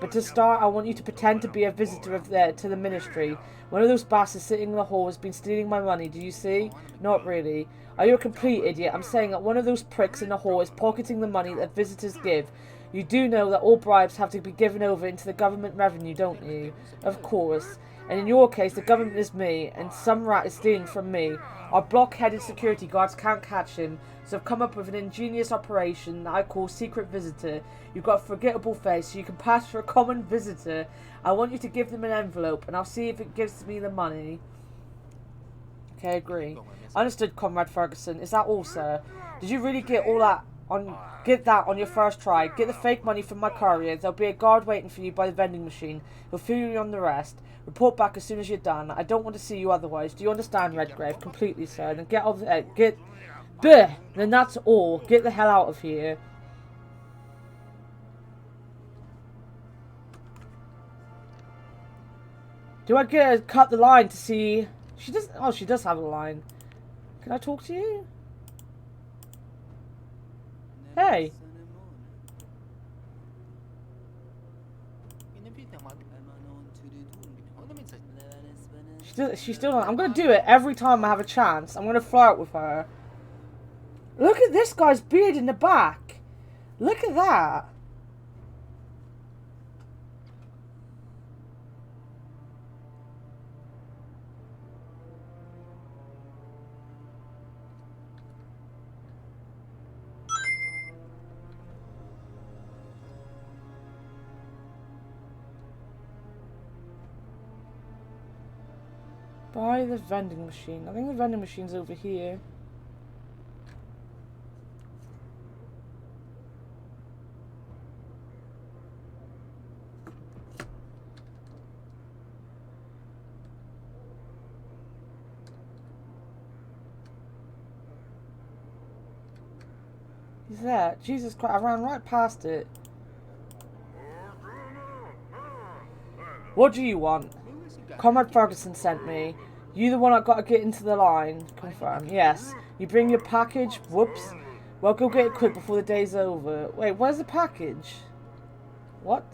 Speaker 1: But to start, I want you to pretend to be a visitor to the ministry. One of those bastards sitting in the hall has been stealing my money. Do you see? Not really. Are you a complete idiot? I'm saying that one of those pricks in the hall is pocketing the money that visitors give. You do know that all bribes have to be given over into the government revenue, don't you? Of course. And in your case, the government is me, and some rat is stealing from me. Our block-headed security guards can't catch him, so I've come up with an ingenious operation that I call Secret Visitor. You've got a forgettable face, so you can pass for a common visitor. I want you to give them an envelope, and I'll see if it gives me the money. Okay, agree. Understood, Comrade Ferguson. Is that all, sir? Did you really get all that Get that on your first try. Get the fake money from my courier. There'll be a guard waiting for you by the vending machine. He'll fill you on the rest. Report back as soon as you're done. I don't want to see you otherwise. Do you understand, Redgrave? Completely, sir. Then get off there. Bleh! Then that's all. Get the hell out of here. Do I get to cut the line to see... She does... Oh, she does have a line. Can I talk to you? Hey. She's still not... I'm going to do it every time I have a chance. I'm going to flirt with her. Look at this guy's beard in the back. Look at that. Buy the vending machine. I think the vending machine's over here. He's there. Jesus Christ, I ran right past it. What do you want? Comrade Ferguson sent me. You the one I gotta get into the line. Confirm. Yes. You bring your package? Whoops. Well, go get it quick before the day's over. Wait, where's the package? What?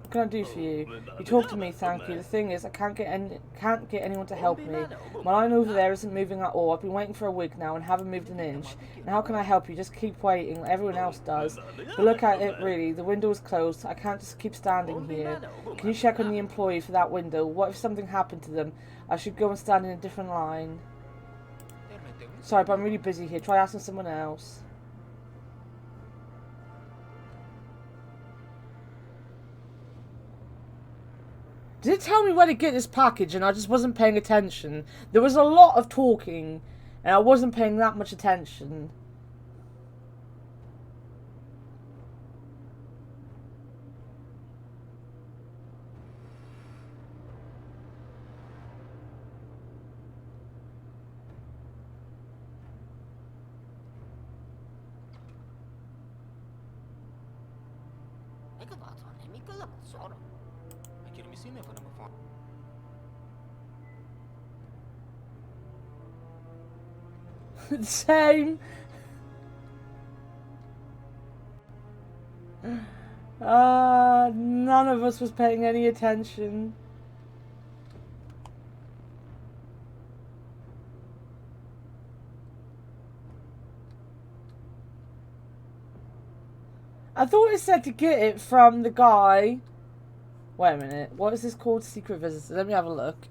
Speaker 1: What can I do for you? You talk to me, thank you. The thing is, I can't get anyone to help me. My line over there isn't moving at all. I've been waiting for a week now and haven't moved an inch. And how can I help you? Just keep waiting, like everyone else does. But look at it, really. The window is closed. I can't just keep standing here. Can you check on the employee for that window? What if something happened to them? I should go and stand in a different line. Sorry, but I'm really busy here. Try asking someone else. Did it tell me where to get this package and I just wasn't paying attention? There was a lot of talking and I wasn't paying that much attention. Same. None of us was paying any attention. I thought it said to get it from the guy. Wait a minute. What is this called? Secret Visitor. Let me have a look.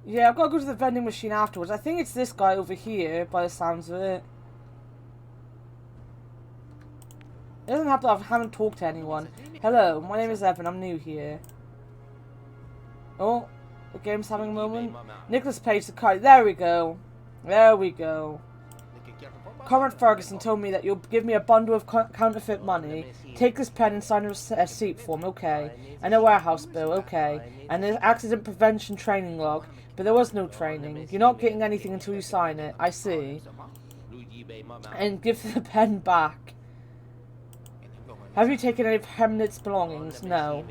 Speaker 1: Yeah, I've got to go to the vending machine afterwards. I think it's this guy over here, by the sounds of it. It doesn't have to. I haven't talked to anyone. Hello, my name is Evan. I'm new here. Oh, the game's having a moment. Nicholas Page, the card. There we go. There we go. Comrade Ferguson told me that you'll give me a bundle of counterfeit money. Take this pen and sign a receipt form, okay. And a warehouse bill, okay. And an accident prevention training log. But there was no training. You're not getting anything until you sign it. I see. And give the pen back. Have you taken any of Hamlet's belongings? No.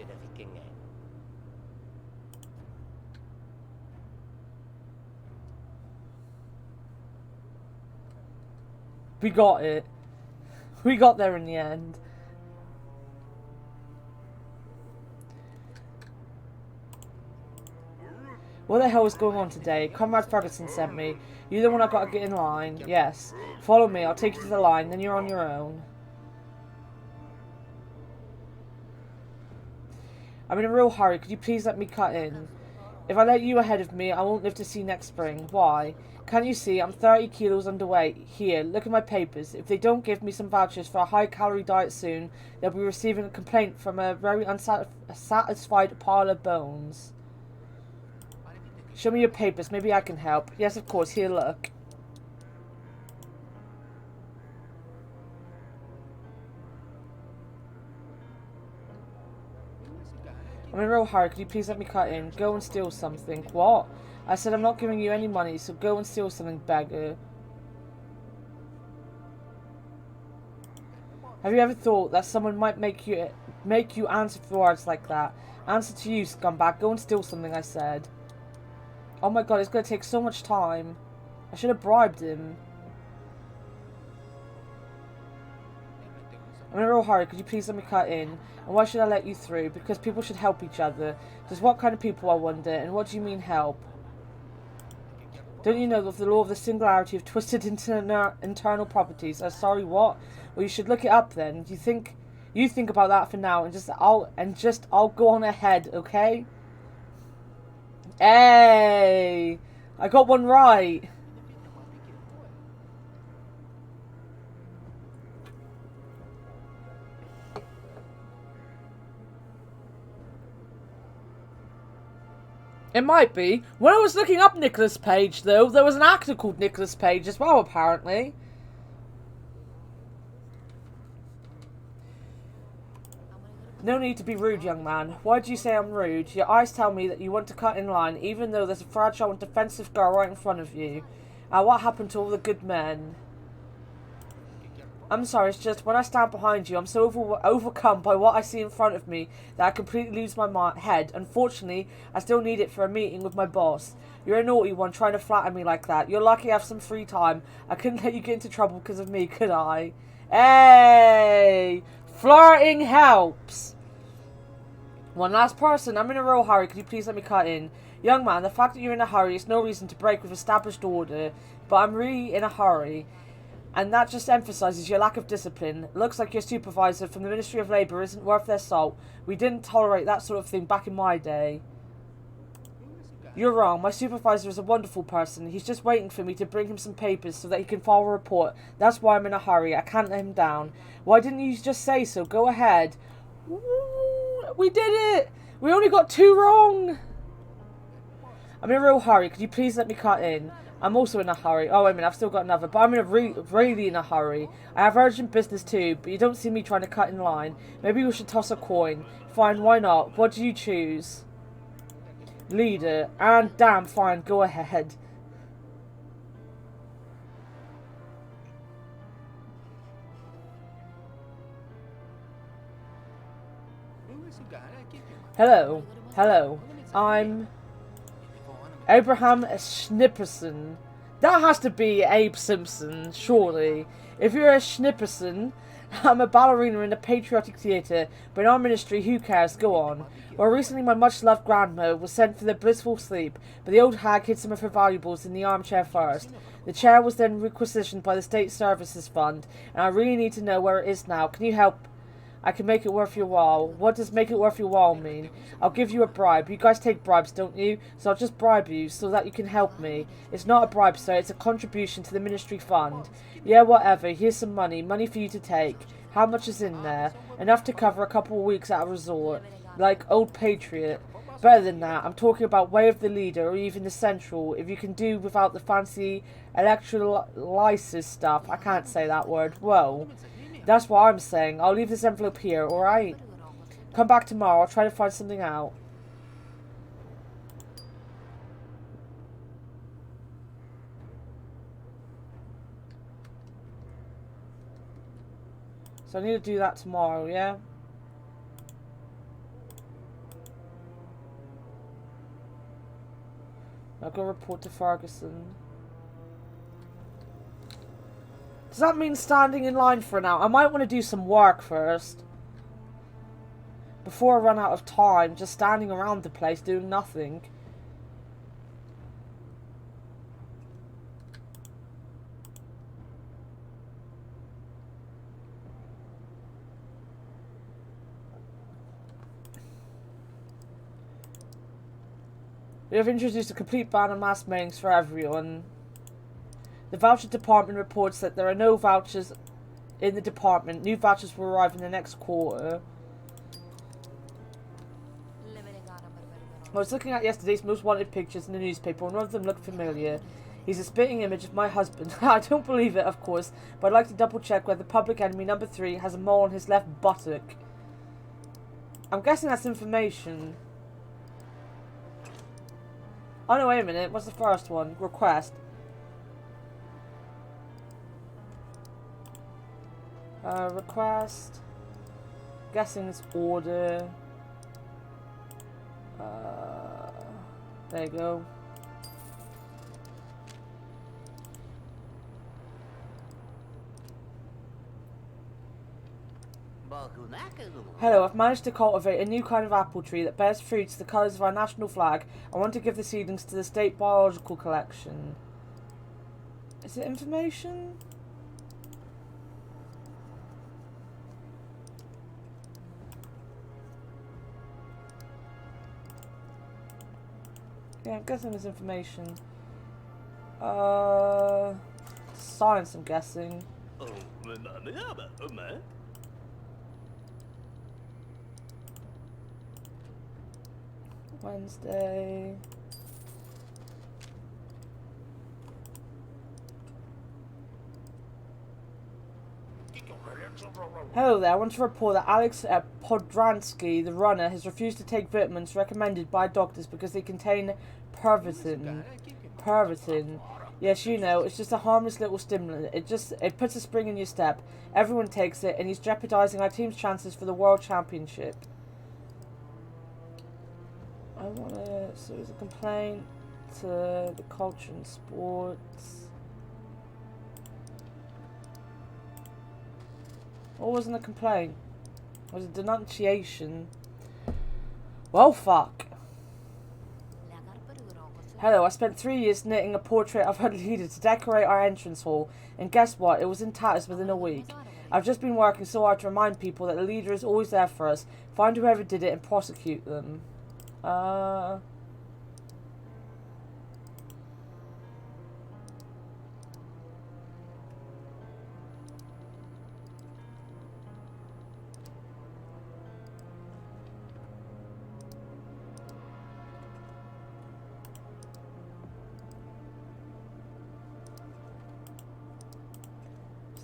Speaker 1: We got it. We got there in the end. What the hell is going on today? Comrade Ferguson sent me. You're the one I gotta get in line. Yes. Follow me. I'll take you to the line. Then you're on your own. I'm in a real hurry. Could you please let me cut in? If I let you ahead of me, I won't live to see next spring. Why? Can't you see? I'm 30 kilos underweight. Here, look at my papers. If they don't give me some vouchers for a high-calorie diet soon, they'll be receiving a complaint from a very unsatisfied pile of bones. Show me your papers. Maybe I can help. Yes, of course. Here, look. I'm in a real hurry. Could you please let me cut in? Go and steal something. What? I said I'm not giving you any money, so go and steal something, beggar. Have you ever thought that someone might make you answer for words like that? Answer to you, scumbag. Go and steal something, I said. Oh my god, it's going to take so much time. I should have bribed him. I'm in a real hurry. Could you please let me cut in? And why should I let you through? Because people should help each other. Just what kind of people, I wonder? And what do you mean, help? Don't you know of the law of the singularity of twisted internal properties? Sorry, what? Well, you should look it up then. You think about that for now, and I'll go on ahead, okay? Hey, I got one right. It might be. When I was looking up Nicholas Page, though, there was an actor called Nicholas Page as well, apparently. No need to be rude, young man. Why do you say I'm rude? Your eyes tell me that you want to cut in line, even though there's a fragile and defensive girl right in front of you. What happened to all the good men? I'm sorry, it's just when I stand behind you, I'm so overcome by what I see in front of me that I completely lose my head. Unfortunately, I still need it for a meeting with my boss. You're a naughty one trying to flatter me like that. You're lucky I have some free time. I couldn't let you get into trouble because of me, could I? Hey! Flirting helps! One last person. I'm in a real hurry. Could you please let me cut in? Young man, the fact that you're in a hurry is no reason to break with established order, but I'm really in a hurry. And that just emphasises your lack of discipline. It looks like your supervisor from the Ministry of Labour isn't worth their salt. We didn't tolerate that sort of thing back in my day. You're wrong. My supervisor is a wonderful person. He's just waiting for me to bring him some papers so that he can file a report. That's why I'm in a hurry. I can't let him down. Why didn't you just say so? Go ahead. Ooh, we did it! We only got 2 wrong! I'm in a real hurry. Could you please let me cut in? I'm also in a hurry. Oh, wait a minute, I've still got another. But I'm in a really in a hurry. I have urgent business too, but you don't see me trying to cut in line. Maybe we should toss a coin. Fine, why not? What do you choose? Leader. And damn, fine, go ahead. Hello. Hello. I'm Abraham Schnipperson. That has to be Abe Simpson, surely. If you're a Schnipperson, I'm a ballerina in a patriotic theatre, but in our ministry, who cares? Go on. Well, recently my much-loved grandma was sent for the blissful sleep, but the old hag hid some of her valuables in the armchair first. The chair was then requisitioned by the State Services Fund, and I really need to know where it is now. Can you help? I can make it worth your while. What does make it worth your while mean? I'll give you a bribe. You guys take bribes, don't you? So I'll just bribe you so that you can help me. It's not a bribe, sir. It's a contribution to the ministry fund. Yeah, whatever. Here's some money. Money for you to take. How much is in there? Enough to cover a couple of weeks at a resort. Like Old Patriot. Better than that, I'm talking about Way of the Leader or even the Central, if you can do without the fancy electrolysis stuff. I can't say that word. Well, that's what I'm saying. I'll leave this envelope here, alright? Come back tomorrow, I'll try to find something out. So I need to do that tomorrow, yeah? I'll go report to Ferguson. Does that mean standing in line for an hour? I might want to do some work first. Before I run out of time, just standing around the place doing nothing. We have introduced a complete ban on mass mailings for everyone. The voucher department reports that there are no vouchers in the department. New vouchers will arrive in the next quarter. I was looking at yesterday's most wanted pictures in the newspaper and one of them looked familiar. He's a spitting image of my husband. I don't believe it, of course, but I'd like to double check whether public enemy number 3 has a mole on his left buttock. I'm guessing that's information. Oh no, wait a minute. What's the first one? Request. Request. Guessing it's order. There you go. Hello, I've managed to cultivate a new kind of apple tree that bears fruits the colours of our national flag. I want to give the seedlings to the State Biological Collection. Is it information? Yeah, I'm guessing it's information. Science, I'm guessing. Wednesday. Hello there, I want to report that Alex Podransky, the runner, has refused to take vitamins recommended by doctors because they contain pervitin. Pervitin. Yes, you know, it's just a harmless little stimulant. It puts a spring in your step. Everyone takes it, and he's jeopardizing our team's chances for the World Championship. I want to... So there's a complaint to the culture and sports. Or wasn't a complaint? It was a denunciation. Well, fuck. Hello, I spent 3 years knitting a portrait of our leader to decorate our entrance hall, and guess what? It was in tatters within a week. I've just been working so hard to remind people that the leader is always there for us. Find whoever did it and prosecute them. So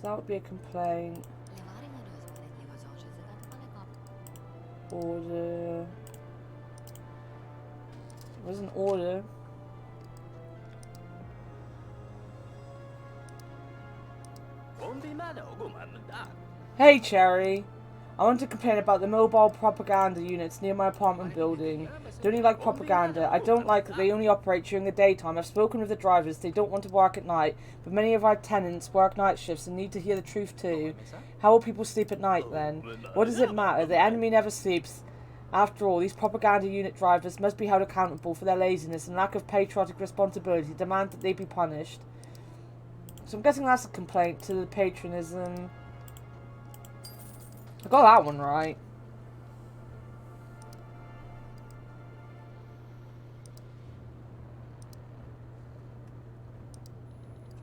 Speaker 1: that would be a complaint. Order. It was an order. Hey, Cherry. I want to complain about the mobile propaganda units near my apartment building. Don't you like propaganda? I don't like that they only operate during the daytime. I've spoken with the drivers. They don't want to work at night. But many of our tenants work night shifts and need to hear the truth too. How will people sleep at night then? What does it matter? The enemy never sleeps. After all, these propaganda unit drivers must be held accountable for their laziness and lack of patriotic responsibility. Demand that they be punished. So I'm guessing that's a complaint to the patronism. I got that one right.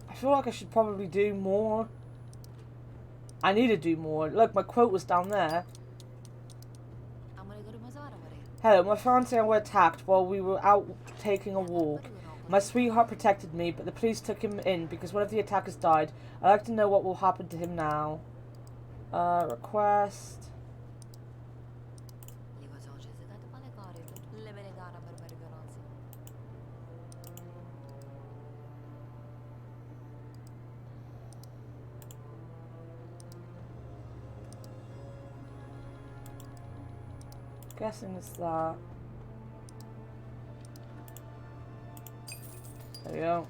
Speaker 1: I feel like I should probably do more. I need to do more. Look, my quote was down there. Hello, my fiancé and I were attacked while we were out taking a walk. My sweetheart protected me, but the police took him in because one of the attackers died. I'd like to know what will happen to him now. Request. Guessing it's that. There we go.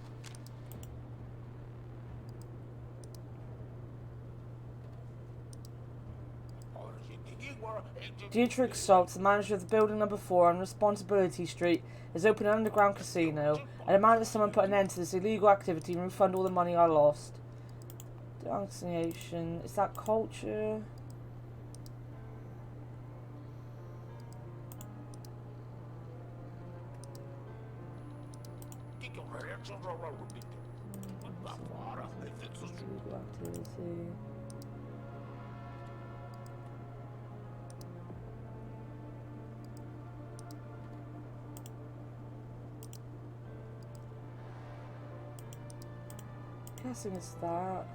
Speaker 1: Dietrich Schultz, the manager of the building number 4 on Responsibility Street, has opened an underground casino. I demand that someone put an end to this illegal activity and refund all the money I lost. Denunciation. Is that culture? Activity. Guessing it's that.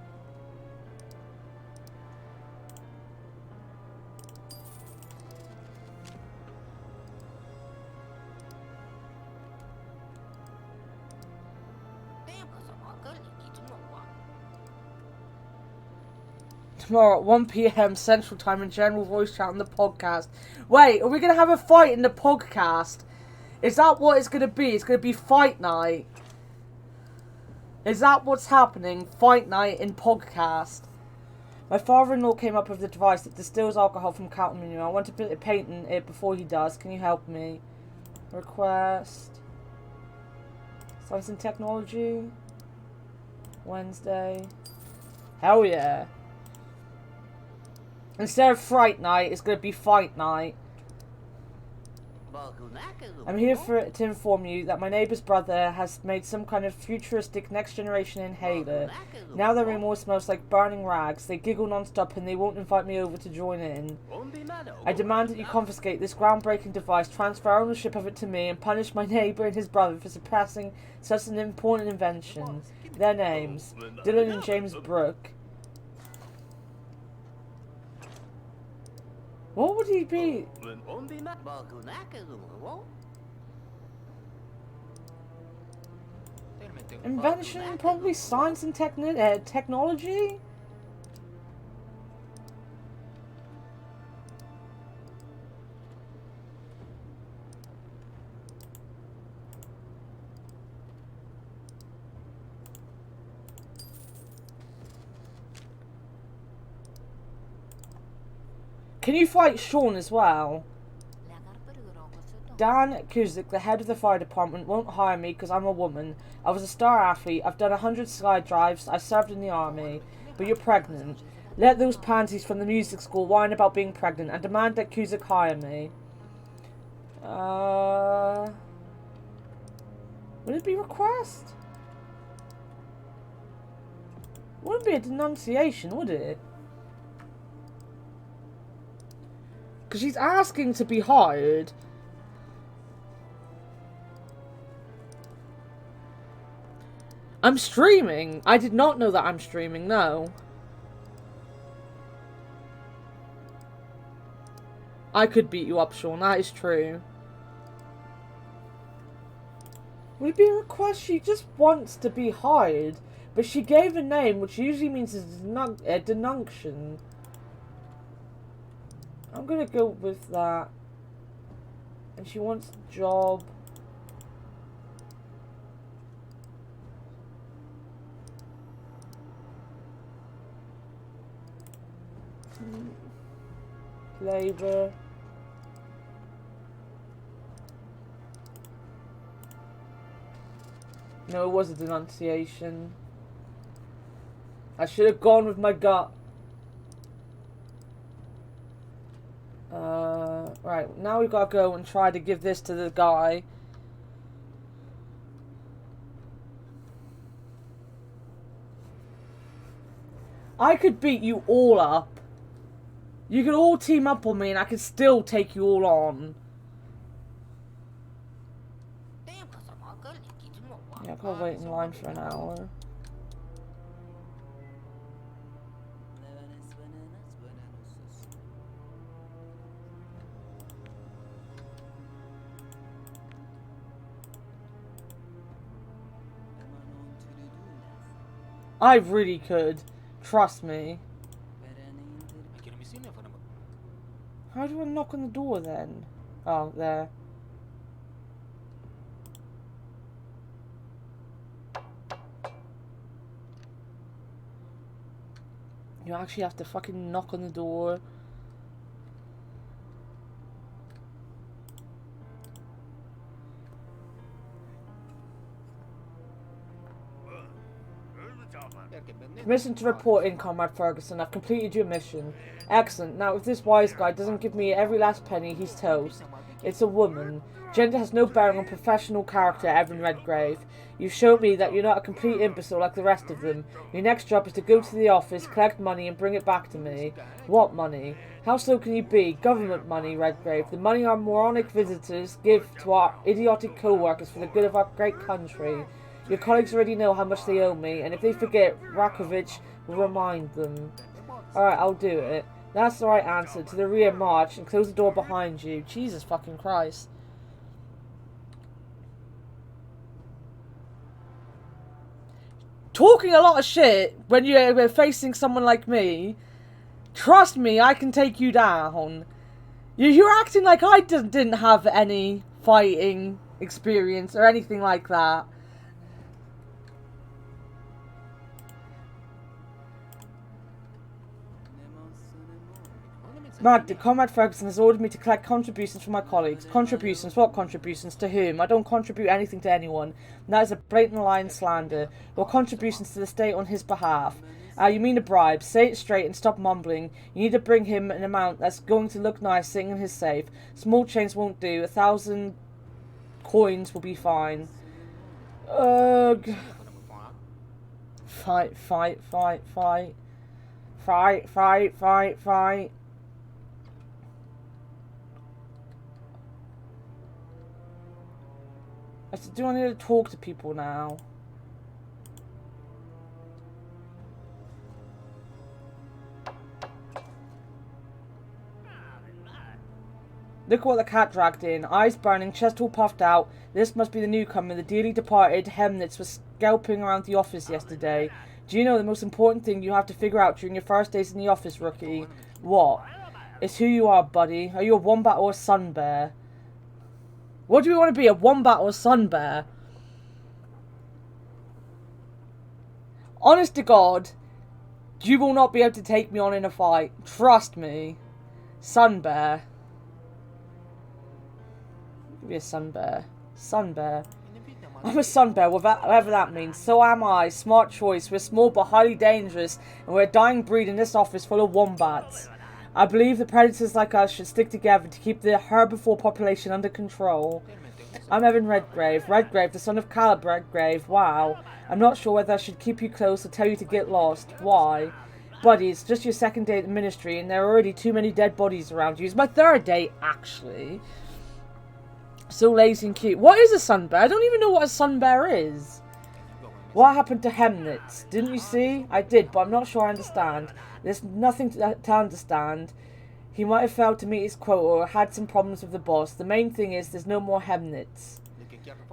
Speaker 1: Tomorrow at 1 PM Central Time in general voice chat on the podcast. Wait, are we going to have a fight in the podcast? Is that what it's going to be? It's going to be fight night. Is that what's happening? Fight night in podcast. My father-in-law came up with the device that distills alcohol from cadmium. I want to patent it before he does. Can you help me? Request. Science and Technology. Wednesday. Hell yeah. Instead of Fright Night, it's going to be Fight Night. I'm here to inform you that my neighbour's brother has made some kind of futuristic next-generation inhaler. Now their room all smells like burning rags. They giggle non-stop and they won't invite me over to join in. I demand that you confiscate this groundbreaking device, transfer ownership of it to me, and punish my neighbour and his brother for suppressing such an important invention. Their names: Dylan and James Brooke. What would he be? Invention? Probably science and technology? Can you fight Sean as well? Dan Kuzik, the head of the fire department, won't hire me because I'm a woman. I was a star athlete. I've done 100 skydrives. I served in the army. But you're pregnant. Let those pansies from the music school whine about being pregnant and demand that Kuzik hire me. Would it be request? Wouldn't be a denunciation, would it? Because she's asking to be hired. I'm streaming. I did not know that I'm streaming, no. I could beat you up, Sean. That is true. Would it be a request? She just wants to be hired. But she gave a name, which usually means a denunction. I'm going to go with that. And she wants a job. Labor. No, it was a denunciation. I should have gone with my gut. Right, now we've got to go and try to give this to the guy. I could beat you all up. You could all team up on me and I could still take you all on. Yeah, I've got to wait in line for an hour. I really could. Trust me. How do I knock on the door then? Oh, there. You actually have to fucking knock on the door. Permission to report in, Comrade Ferguson. I've completed your mission. Excellent. Now, if this wise guy doesn't give me every last penny, he's toast. It's a woman. Gender has no bearing on professional character, Evan Redgrave. You've showed me that you're not a complete imbecile like the rest of them. Your next job is to go to the office, collect money, and bring it back to me. What money? How slow can you be? Government money, Redgrave. The money our moronic visitors give to our idiotic co-workers for the good of our great country. Your colleagues already know how much they owe me, and if they forget, Rakovich will remind them. Alright, I'll do it. That's the right answer. To the rear, march, and close the door behind you. Jesus fucking Christ. Talking a lot of shit when you're facing someone like me. Trust me, I can take you down. You're acting like I didn't have any fighting experience or anything like that. Magda, Comrade Ferguson has ordered me to collect contributions from my colleagues. Contributions? What contributions? To whom? I don't contribute anything to anyone. And that is a blatant lie and slander. Or contributions to the state on his behalf. You mean a bribe. Say it straight and stop mumbling. You need to bring him an amount that's going to look nice sitting in his safe. Small change won't do. 1,000 coins will be fine. Ugh. Fight, fight, fight, fight. Fight, fight, fight, fight. Do I need to talk to people now? Look what the cat dragged in. Eyes burning, chest all puffed out. This must be the newcomer. The dearly departed Hemnitz was scalping around the office yesterday. Do you know the most important thing you have to figure out during your first days in the office, rookie? What? It's who you are, buddy. Are you a wombat or a sun bear? What do we want to be, a wombat or a sun bear? Honest to God, you will not be able to take me on in a fight. Trust me. Sun bear. Be a sun bear. Sun bear. I'm a sun bear, whatever that means. So am I. Smart choice. We're small but highly dangerous, and we're a dying breed in this office full of wombats. I believe the predators like us should stick together to keep the herbivore population under control. I'm Evan Redgrave. Redgrave, the son of Caleb Redgrave. Wow. I'm not sure whether I should keep you close or tell you to get lost. Why? Buddy, it's just your second day at the ministry, and there are already too many dead bodies around you. It's my third day, actually. So lazy and cute. What is a sun bear? I don't even know what a sun bear is. What happened to Hemnitz? Didn't you see? I did, but I'm not sure I understand. There's nothing to understand. He might have failed to meet his quota or had some problems with the boss. The main thing is there's no more Hemnitz.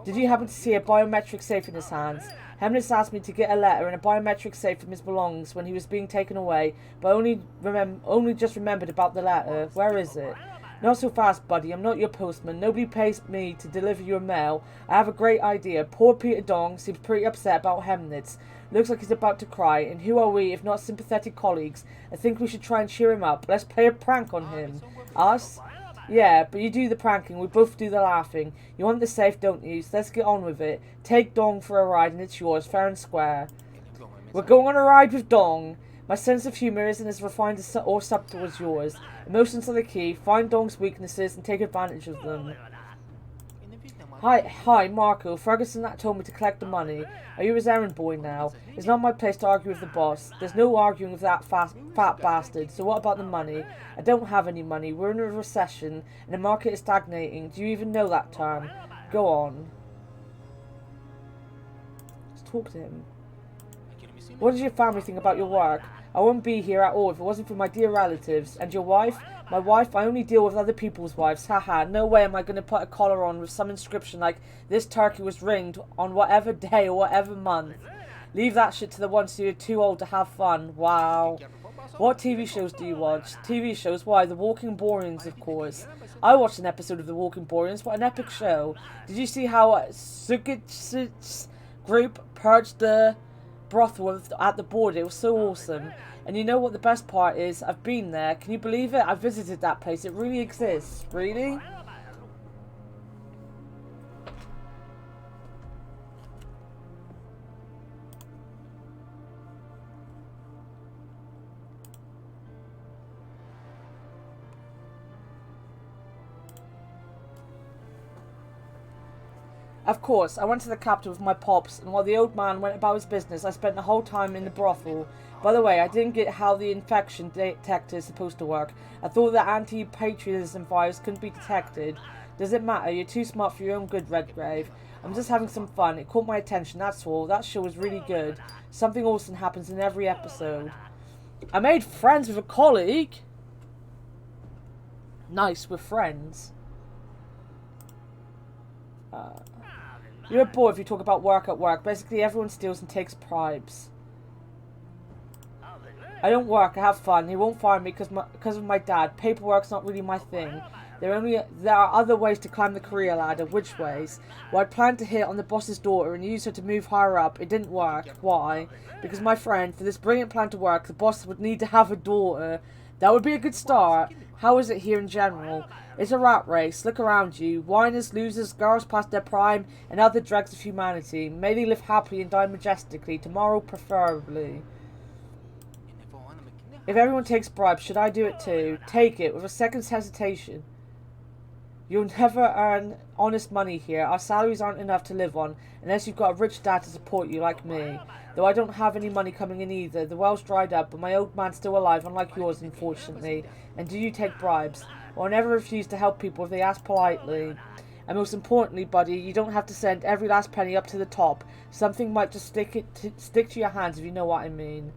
Speaker 1: Did you happen to see a biometric safe in his hands? Hemnitz asked me to get a letter and a biometric safe from his belongings when he was being taken away, but only just remembered about the letter. Where is it? Not so fast, buddy. I'm not your postman. Nobody pays me to deliver your mail. I have a great idea. Poor Peter Dong seems pretty upset about Hemnitz. Looks like he's about to cry. And who are we, if not sympathetic colleagues? I think we should try and cheer him up. Let's play a prank on him. Us? Yeah, but you do the pranking. We both do the laughing. You want the safe, don't you? So let's get on with it. Take Dong for a ride and it's yours, fair and square. We're going on a ride with Dong. My sense of humour isn't as refined or subtle as yours. Emotions are the key. Find Dong's weaknesses and take advantage of them. Hi, Marco. Ferguson that told me to collect the money. Are you his errand boy now? It's not my place to argue with the boss. There's no arguing with that fat bastard. So what about the money? I don't have any money. We're in a recession, and the market is stagnating. Do you even know that term? Go on. Let's talk to him. What does your family think about your work? I wouldn't be here at all if it wasn't for my dear relatives. And your wife? My wife? I only deal with other people's wives. Haha, no way am I going to put a collar on with some inscription like, this turkey was ringed on whatever day or whatever month. Leave that shit to the ones who are too old to have fun. Wow. What TV shows do you watch? TV shows? Why, The Walking Boreans, of course. I watched an episode of The Walking Boreans. What an epic show. Did you see how Sugit's group purged the brothel at the border? It was so awesome. And you know what the best part is? I've been there. Can you believe it? I visited that place. It really exists. Really? Of course, I went to the capital with my pops, and while the old man went about his business, I spent the whole time in the brothel. By the way, I didn't get how the infection detector is supposed to work. I thought that anti-patriotism virus couldn't be detected. Does it matter? You're too smart for your own good, Redgrave. I'm just having some fun. It caught my attention, that's all. That show was really good. Something awesome happens in every episode. I made friends with a colleague. Nice, we're friends. You're a bore if you talk about work at work. Basically, everyone steals and takes bribes. I don't work, I have fun. He won't fire me because of my dad. Paperwork's not really my thing. There are other ways to climb the career ladder. Which ways? Well, I planned to hit on the boss's daughter and use her to move higher up. It didn't work. Why? Because my friend, for this brilliant plan to work, the boss would need to have a daughter. That would be a good start. How is it here in general? It's a rat race. Look around you. Whiners, losers, girls past their prime, and other dregs of humanity. May they live happily and die majestically. Tomorrow, preferably. If everyone takes bribes, should I do it too? Take it, with a second's hesitation. You'll never earn honest money here. Our salaries aren't enough to live on, unless you've got a rich dad to support you like me. Though I don't have any money coming in either. The well's dried up, but my old man's still alive, unlike yours, unfortunately. And do you take bribes? Well, I never refuse to help people if they ask politely. And most importantly, buddy, you don't have to send every last penny up to the top. Something might just stick to your hands, if you know what I mean.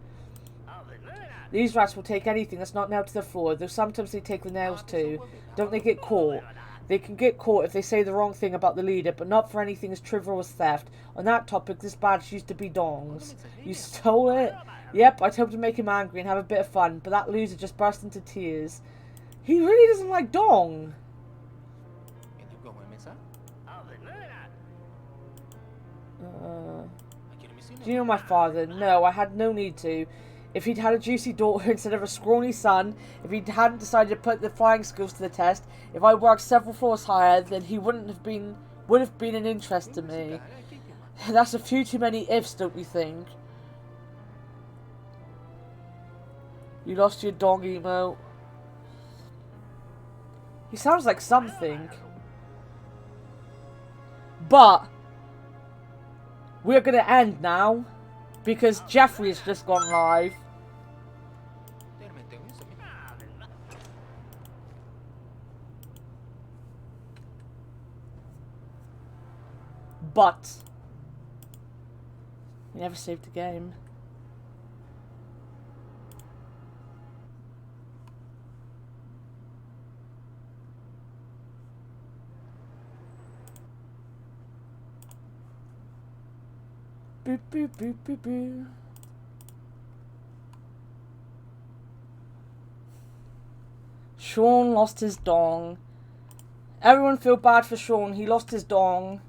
Speaker 1: These rats will take anything that's not nailed to the floor, though sometimes they take the nails too. Don't they get caught? They can get caught if they say the wrong thing about the leader, but not for anything as trivial as theft. On that topic, this badge used to be Dong's. You stole it? Yep, I told him to make him angry and have a bit of fun, but that loser just burst into tears. He really doesn't like Dong. Do you know my father? No, I had no need to. If he'd had a juicy daughter instead of a scrawny son, if he hadn't decided to put the flying skills to the test, if I worked several floors higher, then he would have been an interest to me. That's a few too many ifs, don't you think? You lost your dog emote. He sounds like something. But we're gonna end now because Jeffrey's just gone live. But we never saved the game. Boop, boop, boop, boop, boop. Sean lost his dong. Everyone feel bad for Sean. He lost his dong.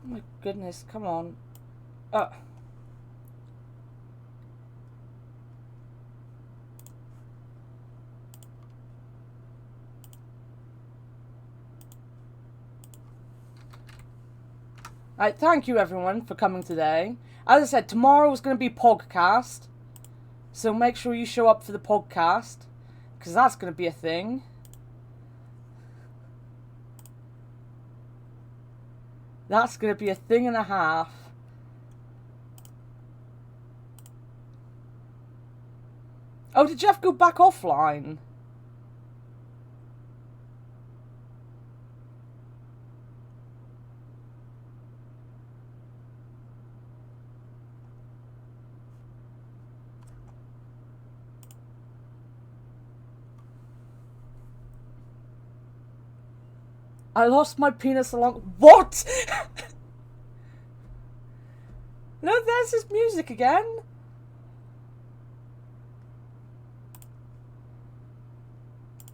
Speaker 1: Oh my goodness, come on. Thank you everyone for coming today. As I said, tomorrow is going to be podcast. So make sure you show up for the podcast. Because that's going to be a thing. That's going to be a thing and a half. Oh, did Jeff go back offline? I lost my penis along... What?! No, there's his music again.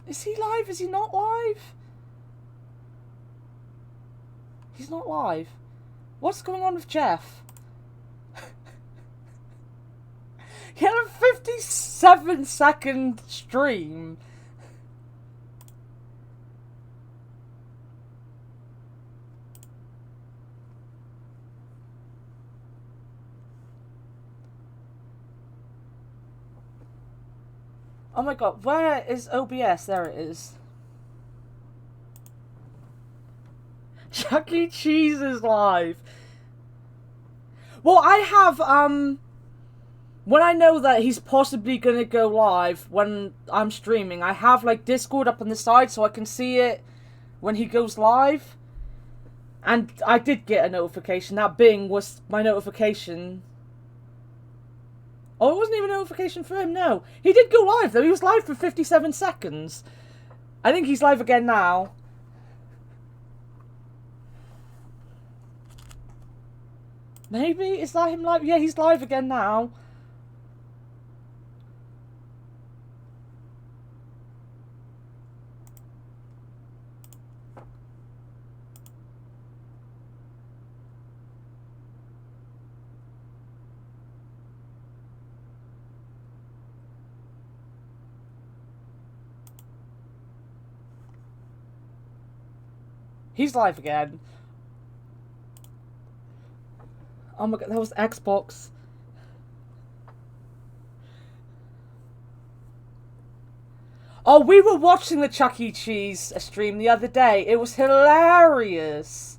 Speaker 1: Is he live? Is he not live? He's not live. What's going on with Jeff? He had a 57-second stream. Oh my god, where is OBS? There it is. Chuck E. Cheese is live. Well, I have, when I know that he's possibly gonna go live when I'm streaming, I have, like, Discord up on the side so I can see it when he goes live. And I did get a notification. That Bing was my notification. Oh, it wasn't even a notification for him, no. He did go live, though. He was live for 57 seconds. I think he's live again now. Maybe? Is that him live? Yeah, he's live again now. He's live again. Oh my god, that was Xbox. Oh, we were watching the Chuck E. Cheese stream the other day. It was hilarious.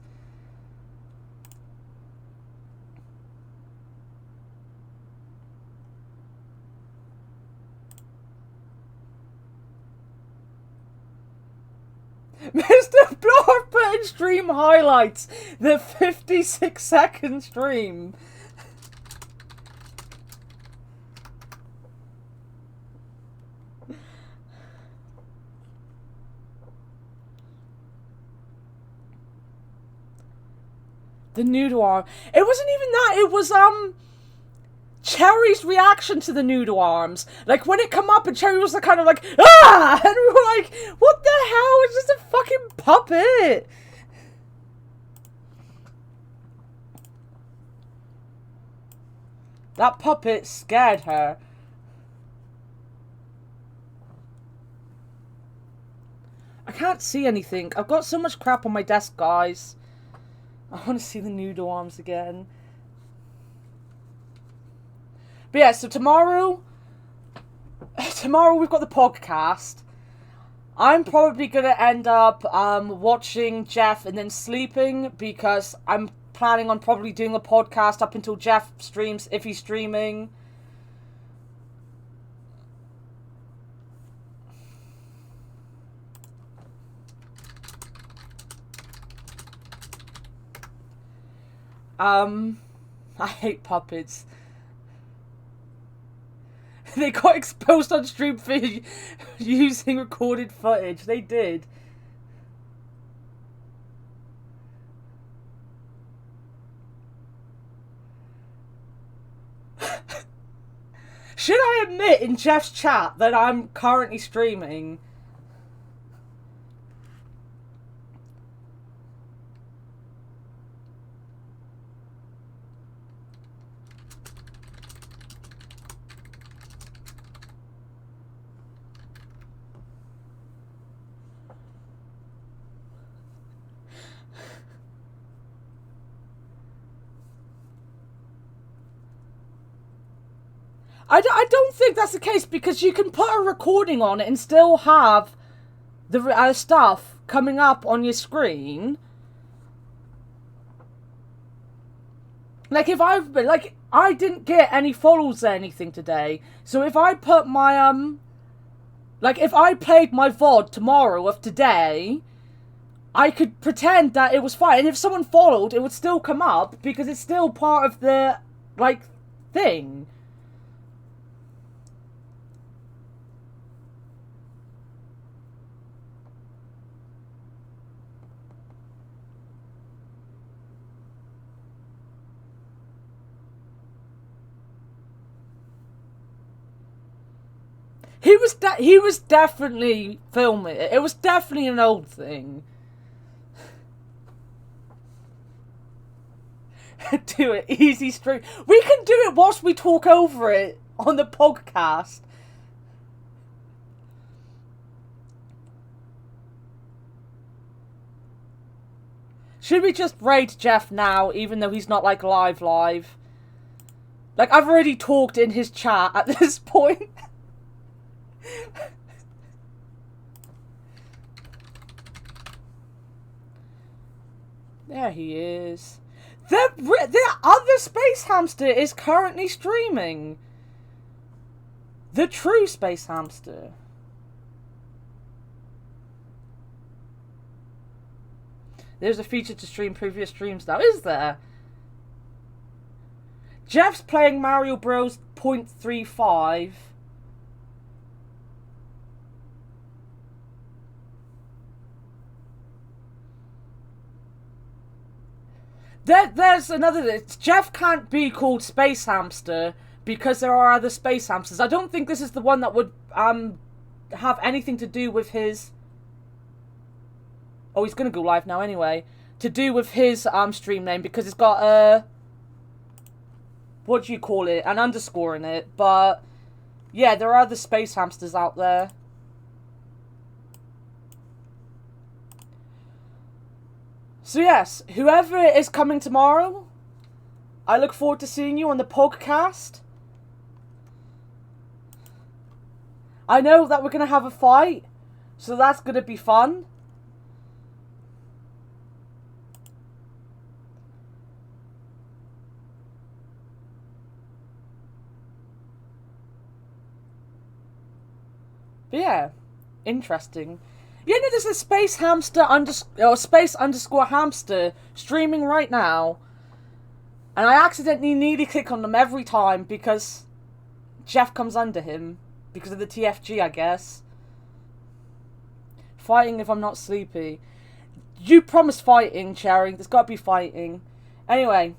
Speaker 1: Mr. Bloor put in stream highlights. The 56-second stream. The noodle arm. It wasn't even that. It was, Cherry's reaction to the noodle arms. Like, when it come up and Cherry was kind of like, ah! And we were like, what the hell? It's just a fucking puppet! That puppet scared her. I can't see anything. I've got so much crap on my desk, guys. I want to see the noodle arms again. But yeah, so tomorrow we've got the podcast. I'm probably going to end up watching Jeff and then sleeping because I'm planning on probably doing the podcast up until Jeff streams, if he's streaming. I hate puppets. They got exposed on stream for using recorded footage. They did. Should I admit in Jeff's chat that I'm currently streaming? I don't think that's the case, because you can put a recording on it and still have the stuff coming up on your screen. Like, if I didn't get any follows or anything today, so if I put my, if I played my VOD tomorrow of today, I could pretend that it was fine, and if someone followed, it would still come up, because it's still part of the, thing. He was definitely filming it. It was definitely an old thing. Do it. Easy stream. We can do it whilst we talk over it on the podcast. Should we just raid Jeff now, even though he's not, live? Like, I've already talked in his chat at this point. There he is. The other Space Hamster is currently streaming. The true Space Hamster. There's a feature to stream previous streams now, is there? Jeff's playing Mario Bros. 0.35. There's another... Jeff can't be called Space Hamster because there are other Space Hamsters. I don't think this is the one that would have anything to do with his... Oh, he's going to go live now anyway. To do with his stream name, because it's got a... What do you call it? An underscore in it. But, yeah, there are other Space Hamsters out there. So yes, whoever is coming tomorrow, I look forward to seeing you on the podcast. I know that we're going to have a fight, so that's going to be fun. But yeah, interesting. Yeah, no, there's a Space Hamster Space _ Hamster streaming right now. And I accidentally nearly click on them every time because Jeff comes under him. Because of the TFG, I guess. Fighting if I'm not sleepy. You promised fighting, Cherry. There's got to be fighting. Anyway.